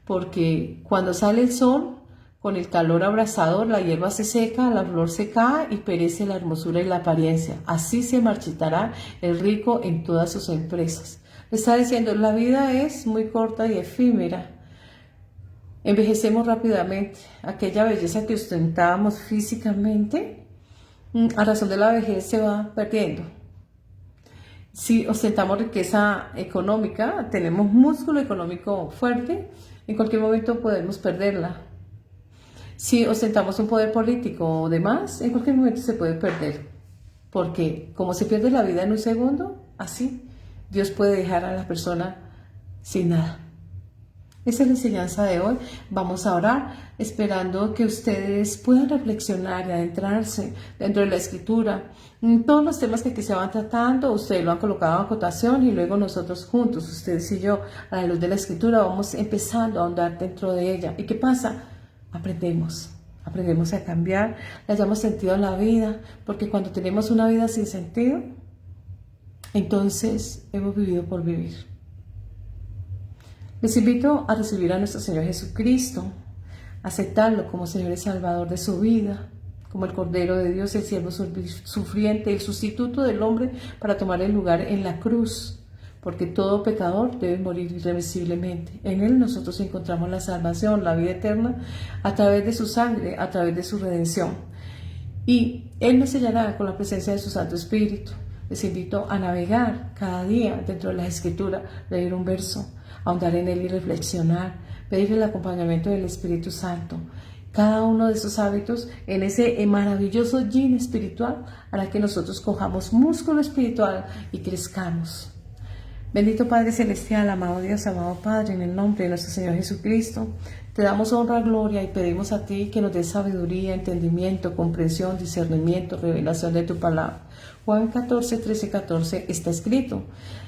Speaker 1: porque cuando sale el sol, con el calor abrasador, la hierba se seca, la flor se cae y perece la hermosura y la apariencia. Así se marchitará el rico en todas sus empresas. Le está diciendo, la vida es muy corta y efímera. Envejecemos rápidamente. Aquella belleza que ostentábamos físicamente, a razón de la vejez se va perdiendo. Si ostentamos riqueza económica, tenemos músculo económico fuerte, en cualquier momento podemos perderla. Si ostentamos un poder político o demás, en cualquier momento se puede perder. Porque como se pierde la vida en un segundo, así Dios puede dejar a la persona sin nada. Esa es la enseñanza de hoy. Vamos a orar esperando que ustedes puedan reflexionar y adentrarse dentro de la escritura. Todos los temas que aquí se van tratando, ustedes lo han colocado en acotación y luego nosotros juntos, ustedes y yo, a la luz de la escritura, vamos empezando a ahondar dentro de ella. ¿Y qué pasa? Aprendemos a cambiar, le hallamos sentido a la vida, porque cuando tenemos una vida sin sentido, entonces hemos vivido por vivir. Les invito a recibir a nuestro Señor Jesucristo, aceptarlo como Señor y Salvador de su vida, como el Cordero de Dios, el siervo sufriente, el sustituto del hombre para tomar el lugar en la cruz, porque todo pecador debe morir irremisiblemente. En Él nosotros encontramos la salvación, la vida eterna, a través de su sangre, a través de su redención. Y Él nos sellará con la presencia de su Santo Espíritu. Les invito a navegar cada día dentro de la Escritura, leer un verso, ahondar en él y reflexionar, pedir el acompañamiento del Espíritu Santo. Cada uno de esos hábitos en ese maravilloso yin espiritual hará que nosotros cojamos músculo espiritual y crezcamos. Bendito Padre Celestial, amado Dios, amado Padre, en el nombre de nuestro Señor Jesucristo, te damos honra, gloria y pedimos a ti que nos des sabiduría, entendimiento, comprensión, discernimiento, revelación de tu palabra. Juan 14:13-14 está escrito,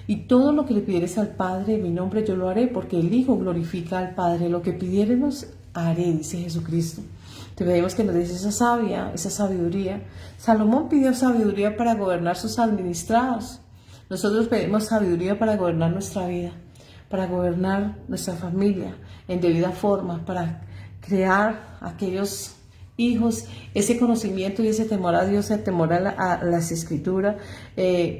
Speaker 1: y todo lo que le pidieres al Padre en mi nombre yo lo haré, porque el Hijo glorifica al Padre. Lo que pidiéremos haré, dice Jesucristo. Te pedimos que nos des esa sabiduría. Salomón pidió sabiduría para gobernar sus administrados. Nosotros pedimos sabiduría para gobernar nuestra vida, para gobernar nuestra familia en debida forma, para crear aquellos hijos, ese conocimiento y ese temor a Dios, el temor a las escrituras,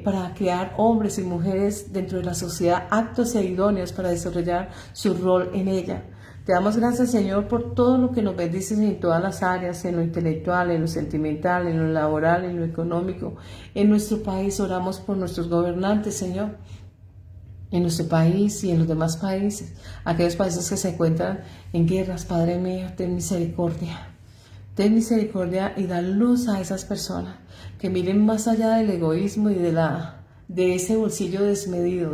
Speaker 1: para crear hombres y mujeres dentro de la sociedad aptos e idóneos para desarrollar su rol en ella. Te damos gracias, Señor, por todo lo que nos bendices en todas las áreas, en lo intelectual, en lo sentimental, en lo laboral, en lo económico. En nuestro país oramos por nuestros gobernantes, Señor, en nuestro país y en los demás países, aquellos países que se encuentran en guerras. Padre mío, ten misericordia. Ten misericordia y da luz a esas personas que miren más allá del egoísmo y de ese bolsillo desmedido,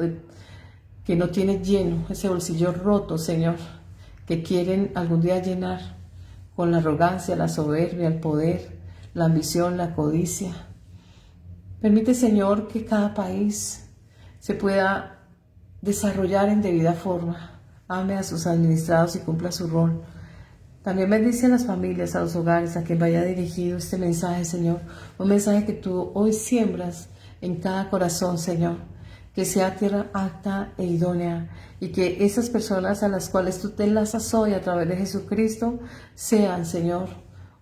Speaker 1: que no tiene lleno, ese bolsillo roto, Señor, que quieren algún día llenar con la arrogancia, la soberbia, el poder, la ambición, la codicia. Permite, Señor, que cada país se pueda desarrollar en debida forma. Ame a sus administrados y cumpla su rol. También bendice a las familias, a los hogares, a quien vaya dirigido este mensaje, Señor. Un mensaje que tú hoy siembras en cada corazón, Señor. Que sea tierra apta e idónea. Y que esas personas a las cuales tú te enlazas hoy a través de Jesucristo sean, Señor,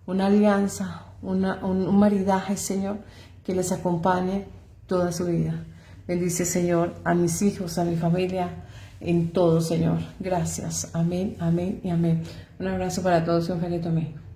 Speaker 1: una alianza, un maridaje, Señor, que les acompañe toda su vida. Bendice, Señor, a mis hijos, a mi familia, en todo, Señor. Gracias. Amén, amén y amén. Un abrazo para todos y un feliz domingo.